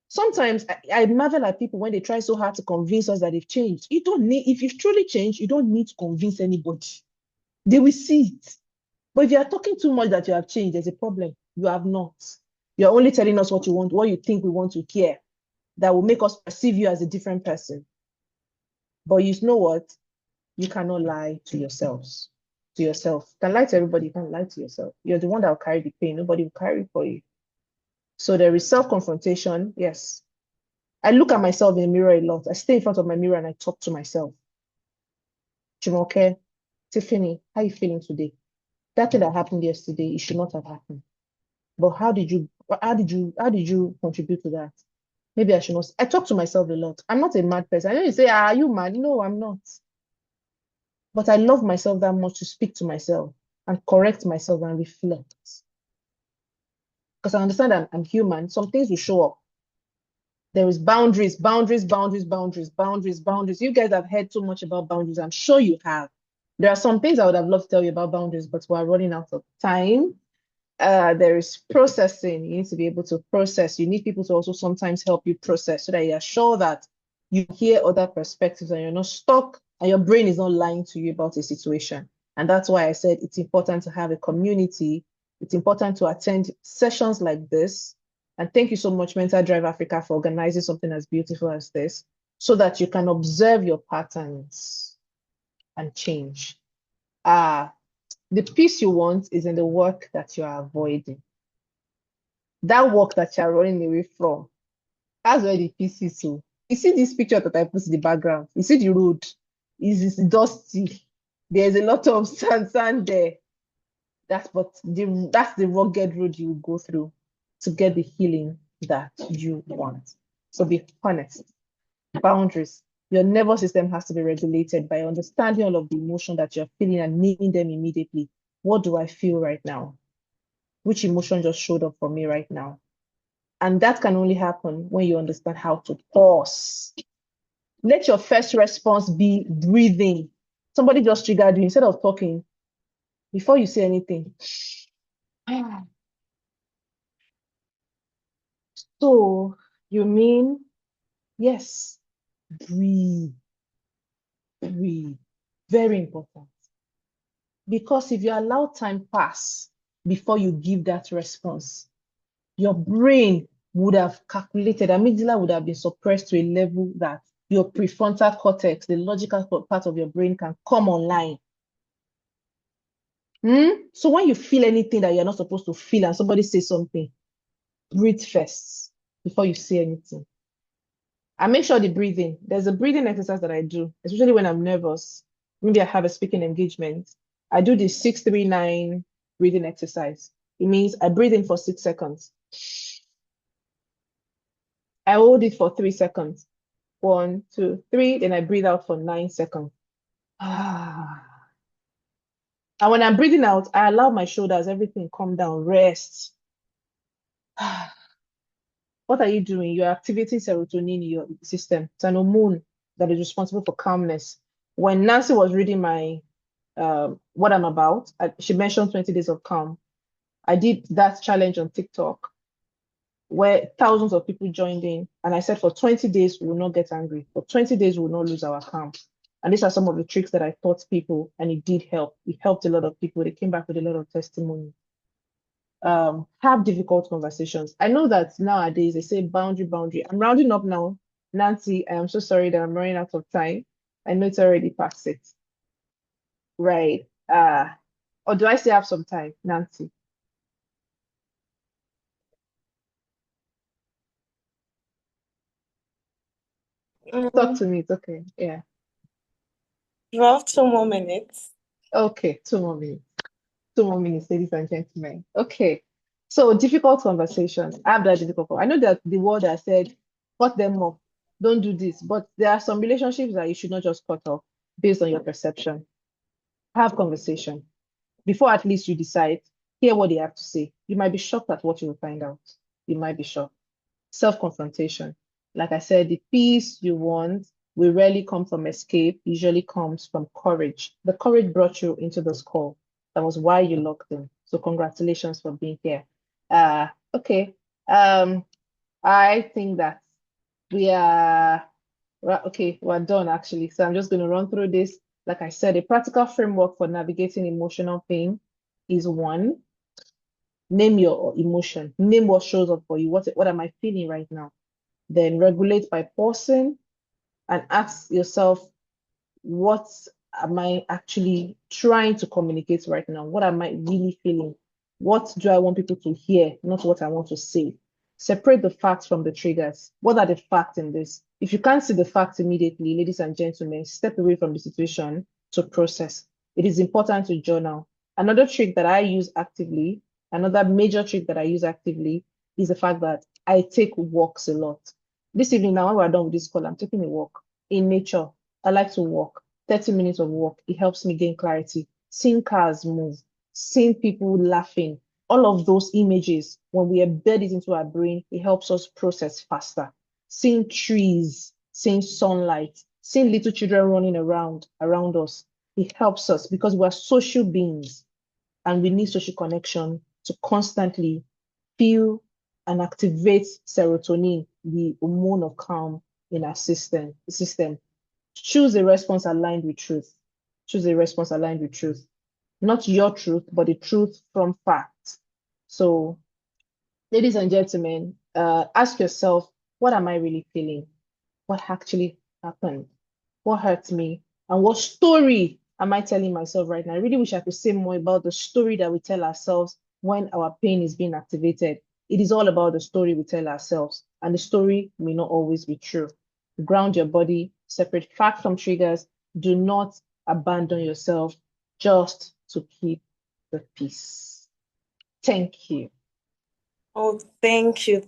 Sometimes I marvel at people when they try so hard to convince us that they've changed. You don't need, if you've truly changed, you don't need to convince anybody. They will see it. But if you are talking too much that you have changed, there's a problem. You have not. You're only telling us what you want, what you think we want to hear, that will make us perceive you as a different person. But you know what? You cannot lie to yourselves. To yourself. You can lie to everybody, you can't lie to yourself. You're the one that will carry the pain. Nobody will carry it for you. So there is self-confrontation. Yes. I look at myself in the mirror a lot. I stay in front of my mirror and I talk to myself. Jumoke, Tiffany, how are you feeling today? That thing that happened yesterday, it should not have happened. But how did you contribute to that? Maybe I should not. I talk to myself a lot. I'm not a mad person. I know you say, are you mad? No, I'm not. But I love myself that much to speak to myself and correct myself and reflect. Because I understand I'm human. Some things will show up. There is boundaries, boundaries, boundaries, boundaries, boundaries, boundaries. You guys have heard so much about boundaries. I'm sure you have. There are some things I would have loved to tell you about boundaries, but we're running out of time. There is processing. You need to be able to process. You need people to also sometimes help you process so that you're sure that you hear other perspectives and you're not stuck and your brain is not lying to you about a situation. And that's why I said it's important to have a community. It's important to attend sessions like this. And thank you so much, Mental Drive Africa, for organizing something as beautiful as this so that you can observe your patterns and change. The peace you want is in the work that you are avoiding. That work that you're running away from, that's where the peace is. So you see this picture that I put in the background. You see the road. It's dusty. There's a lot of sand there. That's the rugged road you go through to get the healing that you want. So be honest. Boundaries. Your nervous system has to be regulated by understanding all of the emotion that you're feeling and naming them immediately. What do I feel right now? Which emotion just showed up for me right now? And that can only happen when you understand how to pause. Let your first response be breathing. Somebody just triggered you. Instead of talking, before you say anything. So you mean, yes, breathe, breathe. Very important. Because if you allow time pass before you give that response, your brain would have calculated, amygdala would have been suppressed to a level that your prefrontal cortex, the logical part of your brain, can come online. So when you feel anything that you're not supposed to feel and somebody says something, breathe first before you say anything. And make sure the breathing, there's a breathing exercise that I do, especially when I'm nervous. Maybe I have a speaking engagement. I do the 639 breathing exercise. It means I breathe in for 6 seconds. I hold it for 3 seconds. 1, 2, 3. Then I breathe out for 9 seconds. And when I'm breathing out, I allow my shoulders, everything calm down, rest. What are you doing? You're activating serotonin in your system. It's an hormone that is responsible for calmness. When Nancy was reading my what I'm about, she mentioned 20 days of calm. I did that challenge on TikTok where thousands of people joined in, and I said for 20 days we will not get angry. For 20 days we will not lose our calm. And these are some of the tricks that I taught people, and it did help. It helped a lot of people. They came back with a lot of testimony. Have difficult conversations. I know that nowadays they say boundary, boundary. I'm rounding up now. Nancy, I am so sorry that I'm running out of time. I know it's already past it. Right. Or do I still have some time, Nancy? Talk to me. It's okay. Yeah. You have 2 more minutes. Okay. 2 more minutes. 2 more minutes, ladies and gentlemen. Okay. So difficult conversations. I have that difficult. I know that the word I said, cut them off. Don't do this. But there are some relationships that you should not just cut off based on your perception. Have conversation. Before at least you decide, hear what they have to say. You might be shocked at what you will find out. You might be shocked. Self-confrontation. Like I said, the peace you want will rarely come from escape, usually comes from courage. The courage brought you into this call. That was why you logged in. So congratulations for being here. Okay. I think that we are okay, we're done actually. So I'm just going to run through this. Like I said, a practical framework for navigating emotional pain is one, name your emotion, name what shows up for you. What am I feeling right now? Then regulate by pausing and ask yourself, what am I actually trying to communicate right now? What am I really feeling? What do I want people to hear, not what I want to say? Separate the facts from the triggers. What are the facts in this? If you can't see the facts immediately, ladies and gentlemen, step away from the situation to process. It is important to journal. Another trick that I use actively, another major trick that I use actively is the fact that I take walks a lot. This evening, now when we're done with this call, I'm taking a walk in nature. I like to walk. 30 minutes of walk. It helps me gain clarity. Seeing cars move, seeing people laughing, all of those images, when we embed it into our brain, it helps us process faster. Seeing trees, seeing sunlight, seeing little children running around us, it helps us because we're social beings and we need social connection to constantly feel and activate serotonin, the hormone of calm in our system. Choose a response aligned with truth. Choose a response aligned with truth. Not your truth, but the truth from fact. So, ladies and gentlemen, ask yourself, what am I really feeling? What actually happened? What hurt me? And what story am I telling myself right now? I really wish I could say more about the story that we tell ourselves when our pain is being activated. It is all about the story we tell ourselves, and the story may not always be true. Ground your body, separate fact from triggers. Do not abandon yourself just to keep the peace. Thank you. Oh, thank you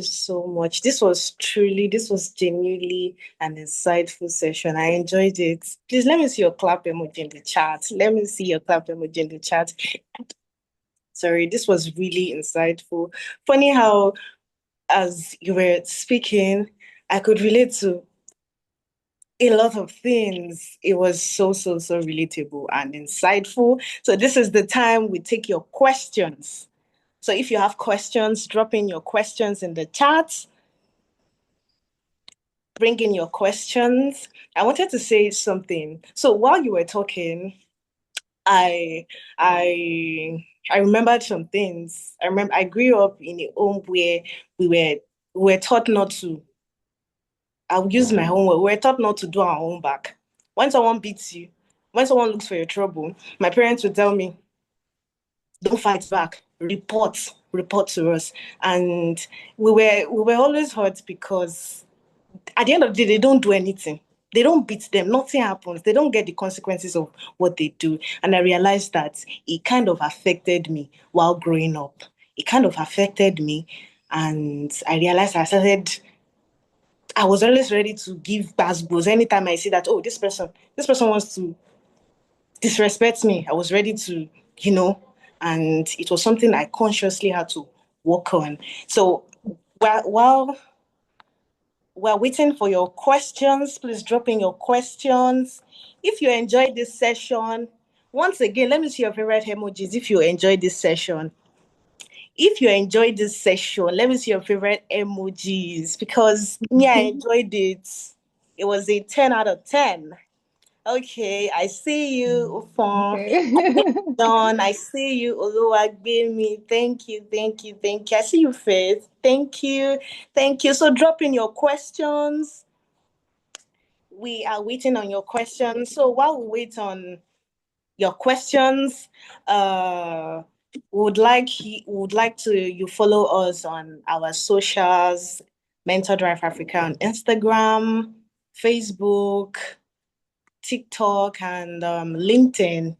so much. This was genuinely an insightful session. I enjoyed it. Please let me see your clap emoji in the chat. Let me see your clap emoji in the chat. Sorry, this was really insightful. Funny how, as you were speaking, I could relate to a lot of things. It was so relatable and insightful. So this is the time we take your questions. So if you have questions, drop in your questions in the chat. Bring in your questions. I wanted to say something. So while you were talking, I I I remembered some things. I grew up in a home where we were taught not to. I'll use my own word. We were taught not to do our own back. When someone beats you, when someone looks for your trouble, my parents would tell me, "Don't fight back. report to us. And we were always hurt because at the end of the day, they don't do anything. They don't beat them. Nothing happens. They don't get the consequences of what they do. And I realized that it kind of affected me while growing up. It kind of affected me. And I realized I was always ready to give bass blows anytime I see that, oh, this person wants to disrespect me. I was ready to, you know, and it was something I consciously had to work on. So while we're waiting for your questions. Please drop in your questions. If you enjoyed this session, once again, let me see your favorite emojis if you enjoyed this session. If you enjoyed this session, let me see your favorite emojis because me, I enjoyed it. It was a 10 out of 10. Okay, I see you, Ufon. Okay. Don, I see you, Oluwagbemi. Thank you, thank you, thank you. I see you, Faith. Thank you, thank you. So drop in your questions. We are waiting on your questions. So while we wait on your questions, would like to you follow us on our socials, Mentor Drive Africa on Instagram, Facebook, TikTok, and LinkedIn.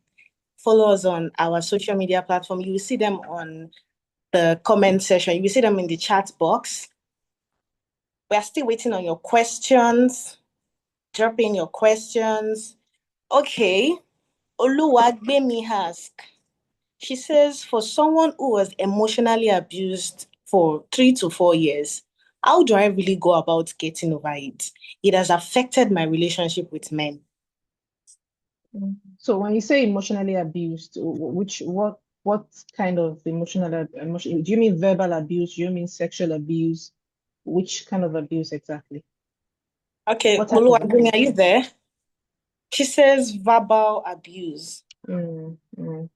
Follow us on our social media platform. You will see them on the comment section. You will see them in the chat box. We are still waiting on your questions. Drop in your questions. Okay. Oluwagbemi ask. She says, for someone who was emotionally abused for 3 to 4 years, how do I really go about getting over it? It has affected my relationship with men. So when you say emotionally abused, what kind of emotion? Do you mean verbal abuse? Do you mean sexual abuse? Which kind of abuse exactly? Okay, What type of Oluwagbemi, abuse? are you there? She says verbal abuse. Mm, mm,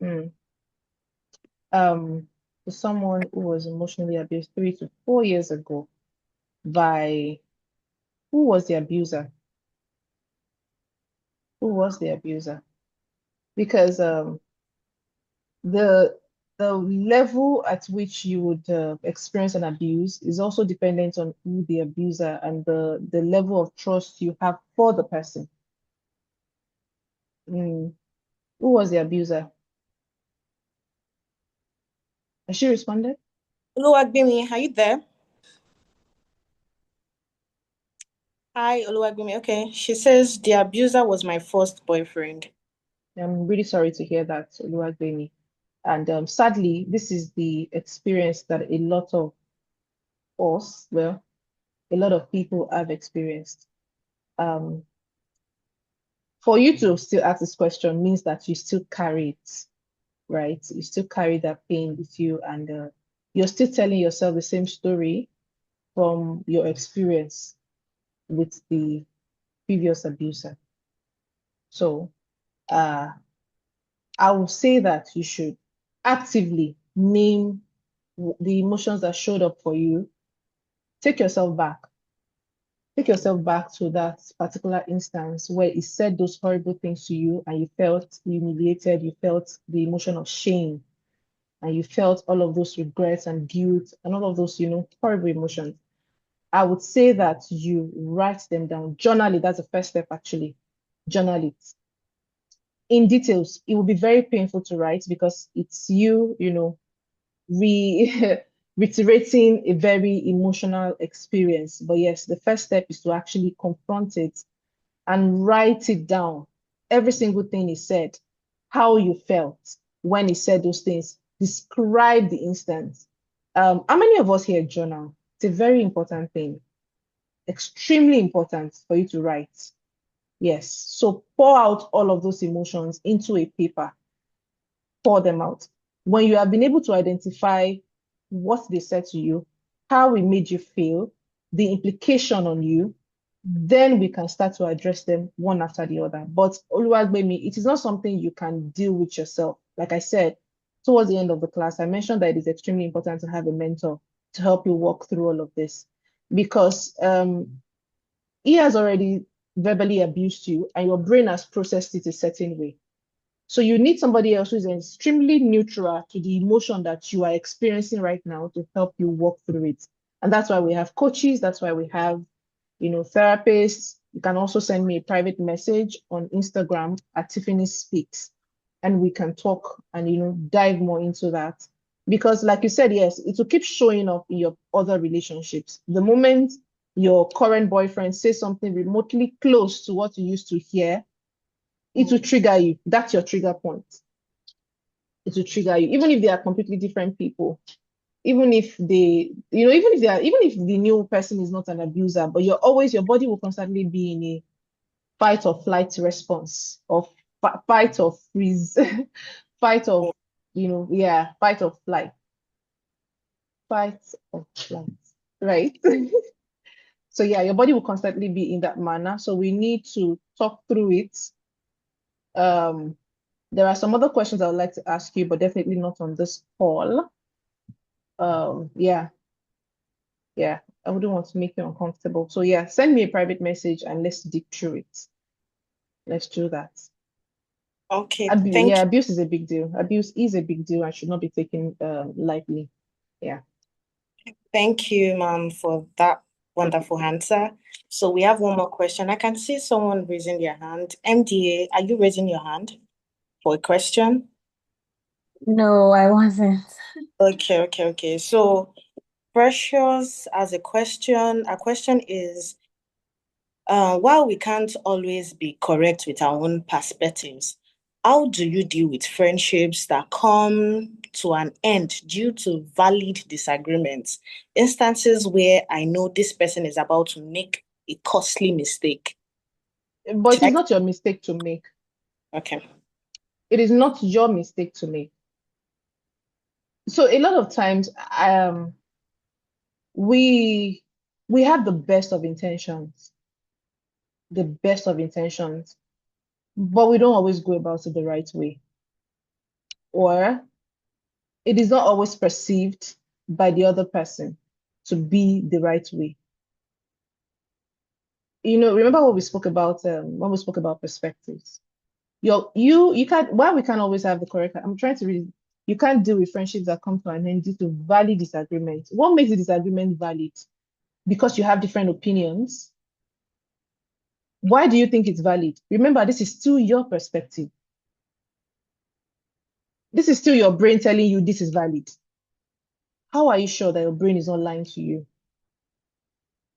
mm. For someone who was emotionally abused 3 to 4 years ago by who was the abuser? Who was the abuser? Because the the level at which you would experience an abuse is also dependent on who the abuser and the level of trust you have for the person. Mm. Who was the abuser? Has she responded? Oluwagbemi, are you there? Hi, Oluwagbemi. Okay. She says the abuser was my first boyfriend. I'm really sorry to hear that, Oluwagbemi. And sadly, this is the experience that a lot of us, well, a lot of people have experienced. Um, for you to still ask this question means that you still carry it, right? You still carry that pain with you, and you're still telling yourself the same story from your experience with the previous abuser. So, I would say that you should actively name the emotions that showed up for you. Take yourself back. Take yourself back to that particular instance where he said those horrible things to you and you felt humiliated, you felt the emotion of shame, and you felt all of those regrets and guilt and all of those, horrible emotions. I would say that you write them down. Journal it. That's the first step, actually. Journal it in details. It will be very painful to write because it's you, re reiterating a very emotional experience. But yes, the first step is to actually confront it and write it down. Every single thing he said, how you felt when he said those things. Describe the instance. How many of us here journal? It's a very important thing, extremely important for you to write. Yes. So pour out all of those emotions into a paper, pour them out. When you have been able to identify what they said to you, how it made you feel, the implication on you, then we can start to address them one after the other. But Oluwagbemi, it is not something you can deal with yourself. Like I said, towards the end of the class, I mentioned that it is extremely important to have a mentor to help you walk through all of this because he has already verbally abused you and your brain has processed it a certain way. So you need somebody else who's extremely neutral to the emotion that you are experiencing right now to help you walk through it. And that's why we have coaches. That's why we have, therapists. You can also send me a private message on Instagram at Tiffany Speaks, and we can talk and, dive more into that. Because like you said, yes, it will keep showing up in your other relationships. The moment your current boyfriend says something remotely close to what you used to hear, it will trigger you. That's your trigger point. It will trigger you, even if they are completely different people. Even if even if the new person is not an abuser, but your body will constantly be in a fight or flight response, or fight or freeze, fight of, fight or flight, fight or flight, right? So yeah, your body will constantly be in that manner. So we need to talk through it. Um, there are some other questions I would like to ask you, but definitely not on this call. Yeah, I wouldn't want to make you uncomfortable. So yeah, send me a private message and let's dig through it. Let's do that. Okay, Yeah, abuse is a big deal. Abuse is a big deal and should not be taken lightly. Yeah. thank you, ma'am, for that wonderful answer. So we have one more question. I can see someone raising their hand. MDA, are you raising your hand for a question? No, I wasn't. Okay. So Precious as a question, our question is, while we can't always be correct with our own perspectives, how do you deal with friendships that come to an end due to valid disagreements? Instances where I know this person is about to make a costly mistake. But Should it is I? not your mistake to make. Okay. It is not your mistake to make. So a lot of times, we have the best of intentions, but we don't always go about it the right way, or it is not always perceived by the other person to be the right way. Remember what we spoke about when we spoke about perspectives. You can't, while we can't always have the correct, I'm trying to read, you can't deal with friendships that come to an end due to valid disagreement. What makes the disagreement valid? Because you have different opinions. Why do you think it's valid? Remember, this is still your perspective. This is still your brain telling you this is valid. How are you sure that your brain is not lying to you?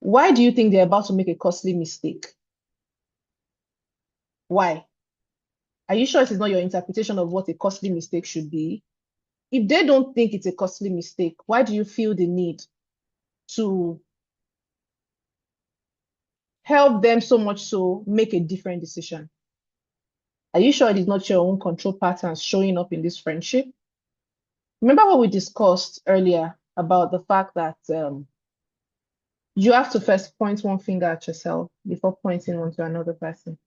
Why do you think they're about to make a costly mistake? Why? Are you sure it is not your interpretation of what a costly mistake should be? If they don't think it's a costly mistake, why do you feel the need to help them so much so make a different decision? Are you sure it is not your own control patterns showing up in this friendship? Remember what we discussed earlier about the fact that you have to first point one finger at yourself before pointing one to another person.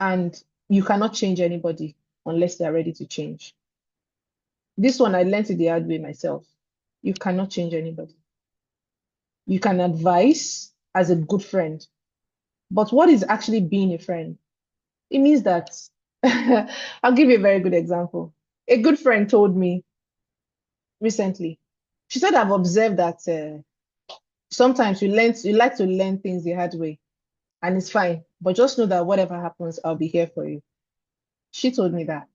And you cannot change anybody unless they are ready to change. This one, I learned it the hard way myself. You cannot change anybody. You can advise as a good friend, but what is actually being a friend? It means that, I'll give you a very good example. A good friend told me recently, she said, I've observed that sometimes you like to learn things the hard way, and it's fine, but just know that whatever happens, I'll be here for you. She told me that.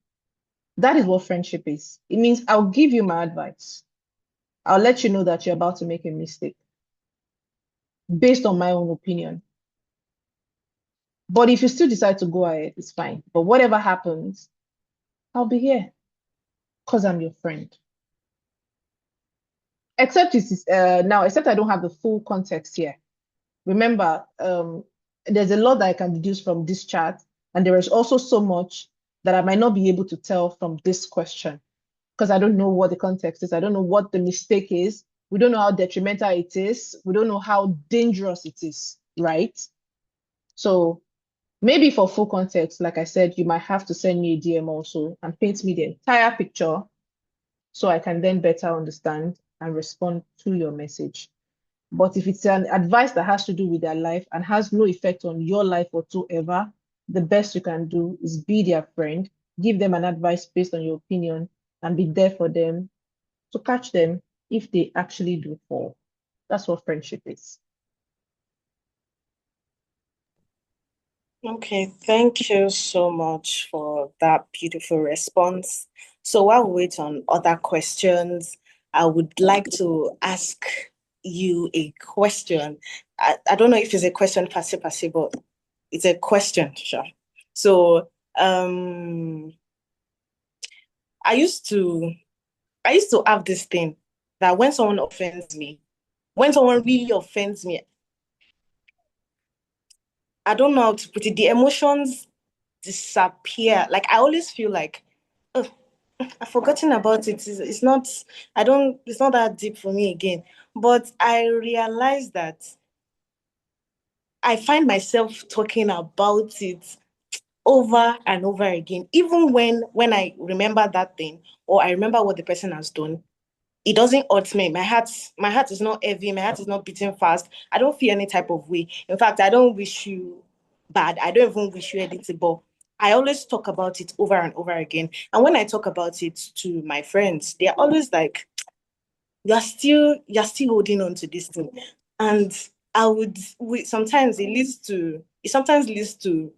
That is what friendship is. It means I'll give you my advice. I'll let you know that you're about to make a mistake based on my own opinion. But if you still decide to go ahead, it's fine. But whatever happens, I'll be here because I'm your friend. Except except I don't have the full context here. Remember, there's a lot that I can deduce from this chat, and there is also so much that I might not be able to tell from this question because I don't know what the context is. I don't know what the mistake is. We don't know how detrimental it is. We don't know how dangerous it is, right? So maybe for full context, like I said, you might have to send me a DM also and paint me the entire picture so I can then better understand and respond to your message. But if it's an advice that has to do with their life and has no effect on your life whatsoever, the best you can do is be their friend, give them an advice based on your opinion, and be there for them to catch them if they actually do fall. That's what friendship is. Okay, thank you so much for that beautiful response. So while we wait on other questions, I would like to ask you a question. I don't know if it's a question per se, but it's a question, sure. So I used to I used to have this thing that when someone really offends me, I don't know how to put it, the emotions disappear. Like I always feel like, oh, I've forgotten about it. It's not, it's not that deep for me again. But I realized that I find myself talking about it over and over again. Even when I remember that thing or I remember what the person has done, it doesn't hurt me. My heart is not heavy, my heart is not beating fast. I don't feel any type of way. In fact, I don't wish you bad. I don't even wish you anything, but I always talk about it over and over again. And when I talk about it to my friends, they're always like, you're still holding on to this thing. And sometimes it sometimes leads to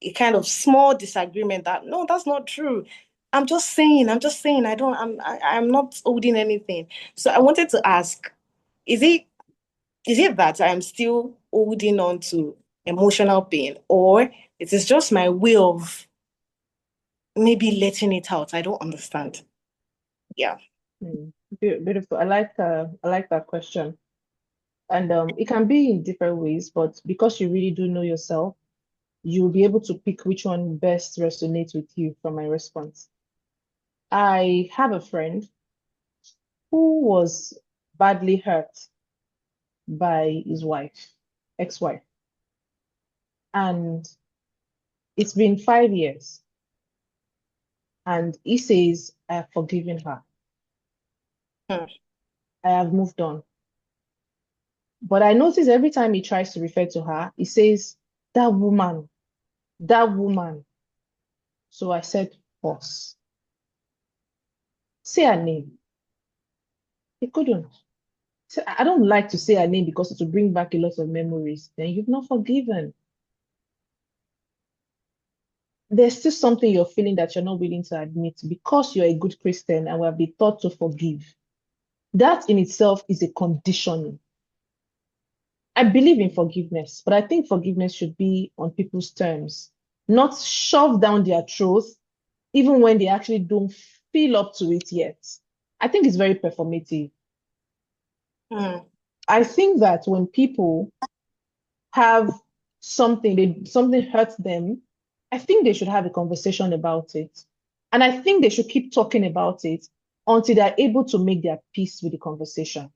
a kind of small disagreement that no, that's not true. I'm just saying, I'm not holding anything. So I wanted to ask, is it is it that I'm still holding on to emotional pain, or it is just my way of maybe letting it out? I don't understand. Yeah. Beautiful. I like that question. And it can be in different ways, but because you really do know yourself, you'll be able to pick which one best resonates with you from my response. I have a friend who was badly hurt by his wife, ex-wife, and it's been 5 years, and he says, I have forgiven her. Hmm. I have moved on. But I notice every time he tries to refer to her, he says, that woman, that woman. So I said, boss, say her name. He couldn't. So I don't like to say her name because it will bring back a lot of memories. Then you've not forgiven. There's still something you're feeling that you're not willing to admit because you're a good Christian and we have been taught to forgive. That in itself is a conditioning. I believe in forgiveness, but I think forgiveness should be on people's terms, not shoved down their throat, even when they actually don't feel up to it yet. I think it's very performative. Hmm. I think that when people have something hurts them, I think they should have a conversation about it. And I think they should keep talking about it until they're able to make their peace with the conversation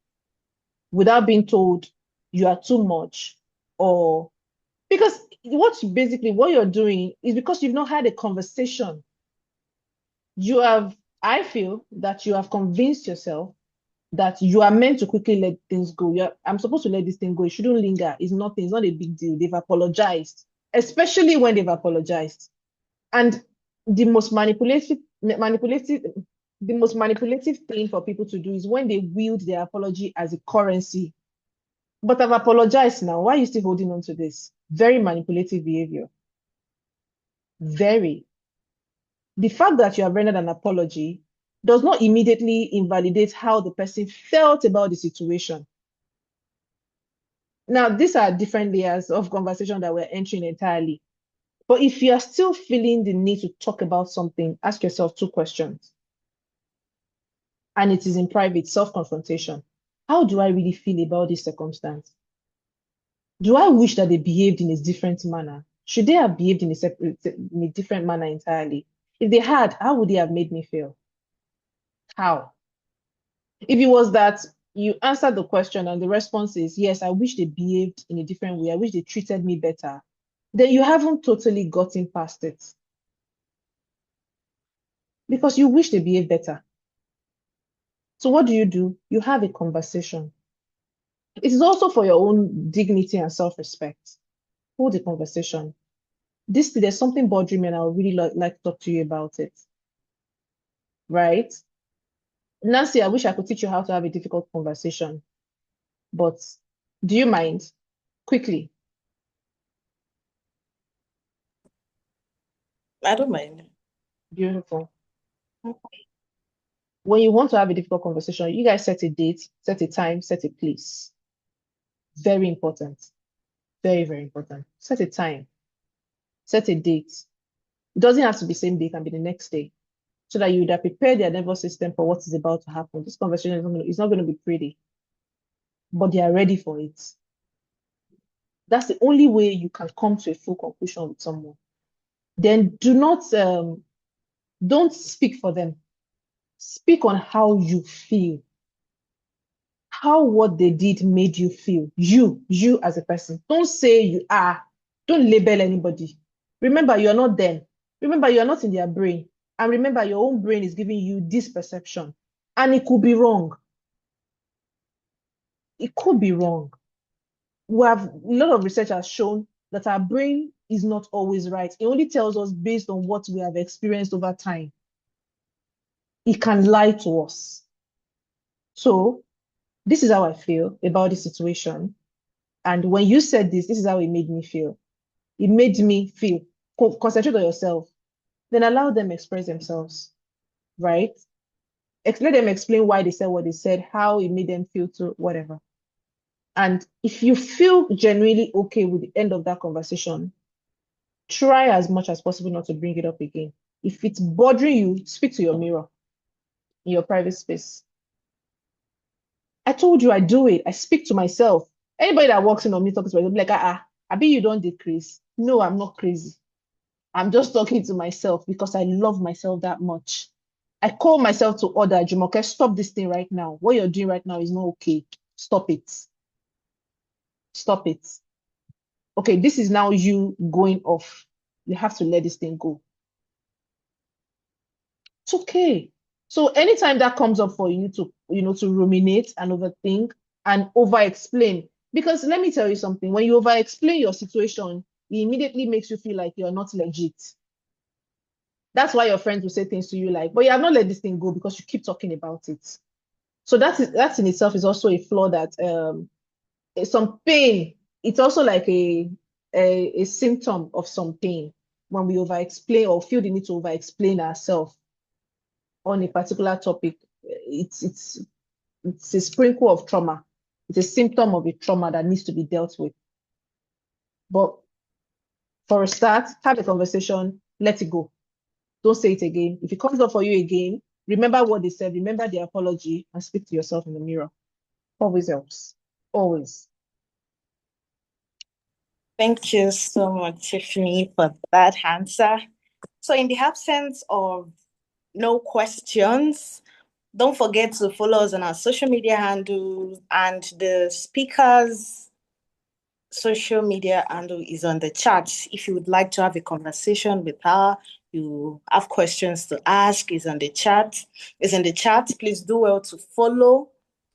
without being told you are too much or because what you're doing is because you've not had a conversation. I feel that you have convinced yourself that you are meant to quickly let things go. I'm supposed to let this thing go. It shouldn't linger. It's nothing. It's not a big deal. They've apologized, especially when they've apologized. And the most manipulative, the most manipulative thing for people to do is when they wield their apology as a currency. But I've apologized now. Why are you still holding on to this? Very manipulative behavior. Very. The fact that you have rendered an apology does not immediately invalidate how the person felt about the situation. Now, these are different layers of conversation that we're entering entirely. But if you are still feeling the need to talk about something, ask yourself two questions. And it is in private, self-confrontation. How do I really feel about this circumstance? Do I wish that they behaved in a different manner? Should they have behaved in a different manner entirely? If they had, how would they have made me feel? How? If it was that you answered the question and the response is, yes, I wish they behaved in a different way, I wish they treated me better, then you haven't totally gotten past it because you wish they behaved better. So what do? You have a conversation. It is also for your own dignity and self-respect. hold the conversation. There's something bothering me and I would really like to talk to you about it. Right? Nancy, I wish I could teach you how to have a difficult conversation, but do you mind? Quickly. I don't mind. Beautiful. When you want to have a difficult conversation, you guys set a date, set a time, set a place. Very important. Very, very important. Set a time, set a date. It doesn't have to be same day, it can be the next day. So that you would have prepared their nervous system for what is about to happen. This conversation is not going to be pretty, but they are ready for it. That's the only way you can come to a full conclusion with someone. Then don't speak for them. Speak on how you feel, how what they did made you feel. You as a person. Don't say you are. Don't label anybody. Remember, you're not them. Remember, you're not in their brain. And remember, your own brain is giving you this perception. And it could be wrong. It could be wrong. A lot of research has shown that our brain is not always right. It only tells us based on what we have experienced over time. It can lie to us. So this is how I feel about the situation. And when you said this is how it made me feel. It made me feel. Concentrate on yourself. Then allow them express themselves, right? Let them explain why they said what they said, how it made them feel to whatever. And if you feel genuinely okay with the end of that conversation, try as much as possible not to bring it up again. If it's bothering you, speak to your mirror in your private space. I told you I do it. I speak to myself. Anybody that walks in on me talking to me, they'll be like, I bet you don't decrease. No, I'm not crazy. I'm just talking to myself because I love myself that much. I call myself to order, Jumoke, stop this thing right now. What you're doing right now is not okay. Stop it. Stop it. Okay, this is now you going off. You have to let this thing go. It's okay. So anytime that comes up for you to ruminate and overthink and over-explain, because let me tell you something, when you over-explain your situation, it immediately makes you feel like you're not legit. That's why your friends will say things to you like, but you have not let this thing go because you keep talking about it. So that in itself is also a flaw that some pain. It's also like a symptom of some pain when we over-explain or feel the need to over-explain ourselves on a particular topic. It's a sprinkle of trauma. It's a symptom of a trauma that needs to be dealt with. But for a start, have a conversation, let it go. Don't say it again. If it comes up for you again, remember what they said, remember the apology, and speak to yourself in the mirror. Always helps. Always. Thank you so much, Tiffany, for that answer. So, in the absence of no questions, don't forget to follow us on our social media handles, and the speaker's social media handle is on the chat. If you would like to have a conversation with her, you have questions to ask, is on the chat. Is in the chat. Please do well to follow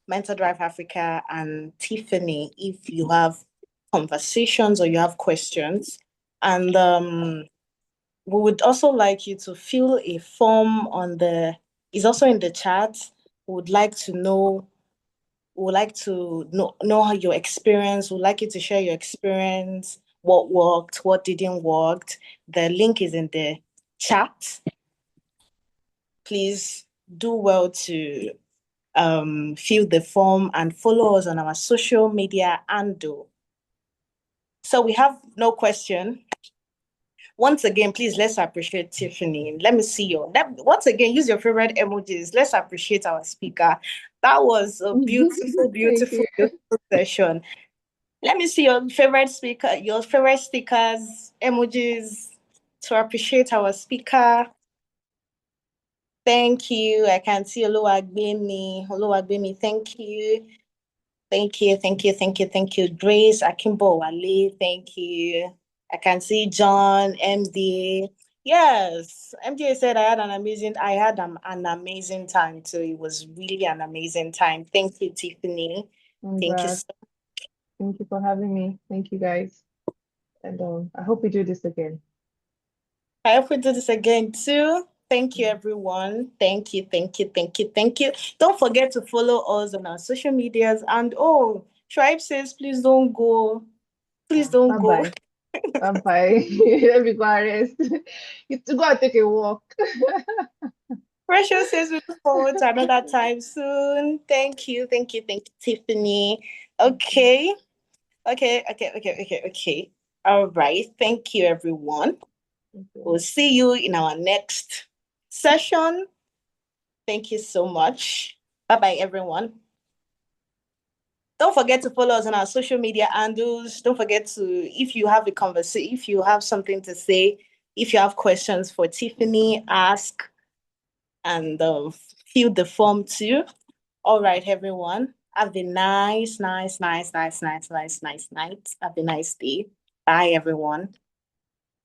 Mental Drive Africa and Tiffany if you have conversations or you have questions. And we would also like you to fill a form is also in the chat. We would like to know would like to know how your experience, would like you to share your experience, what worked, what didn't work. The link is in the chat. Please do well to fill the form and follow us on our social media handle. So we have no question. Once again, please let's appreciate Tiffany. Let me see once again, use your favorite emojis. Let's appreciate our speaker. That was a beautiful, Thank beautiful, you. beautiful session. Let me see your favorite speaker, your favorite stickers, emojis to appreciate our speaker. Thank you. I can see Oluwagbemi. Oluwagbemi, thank you. Thank you, thank you, thank you, thank you. Grace Akimbo Wale, thank you. I can see John, MD. Yes, MD said I had an amazing time too. It was really an amazing time. Thank you, Tiffany. I'm Thank you glad. so Thank you for having me. Thank you, guys. And I hope we do this again. I hope we do this again too. Thank you, everyone. Thank you, thank you, thank you, thank you. Don't forget to follow us on our social medias. And oh, Tribe says, please don't go. Please don't go. Bye-bye. Bye-bye. Let me go rest. You to go and take a walk. Precious says we look forward to another time soon. Thank you, thank you, thank you, Tiffany. Okay. Okay. All right. Thank you, everyone. We'll see you in our next session. Thank you so much. Bye-bye, everyone. Don't forget to follow us on our social media handles. Don't forget to, if you have a conversation, if you have something to say, if you have questions for Tiffany, ask and fill the form too. All right, everyone. Have a nice night. Have a nice day. Bye, everyone.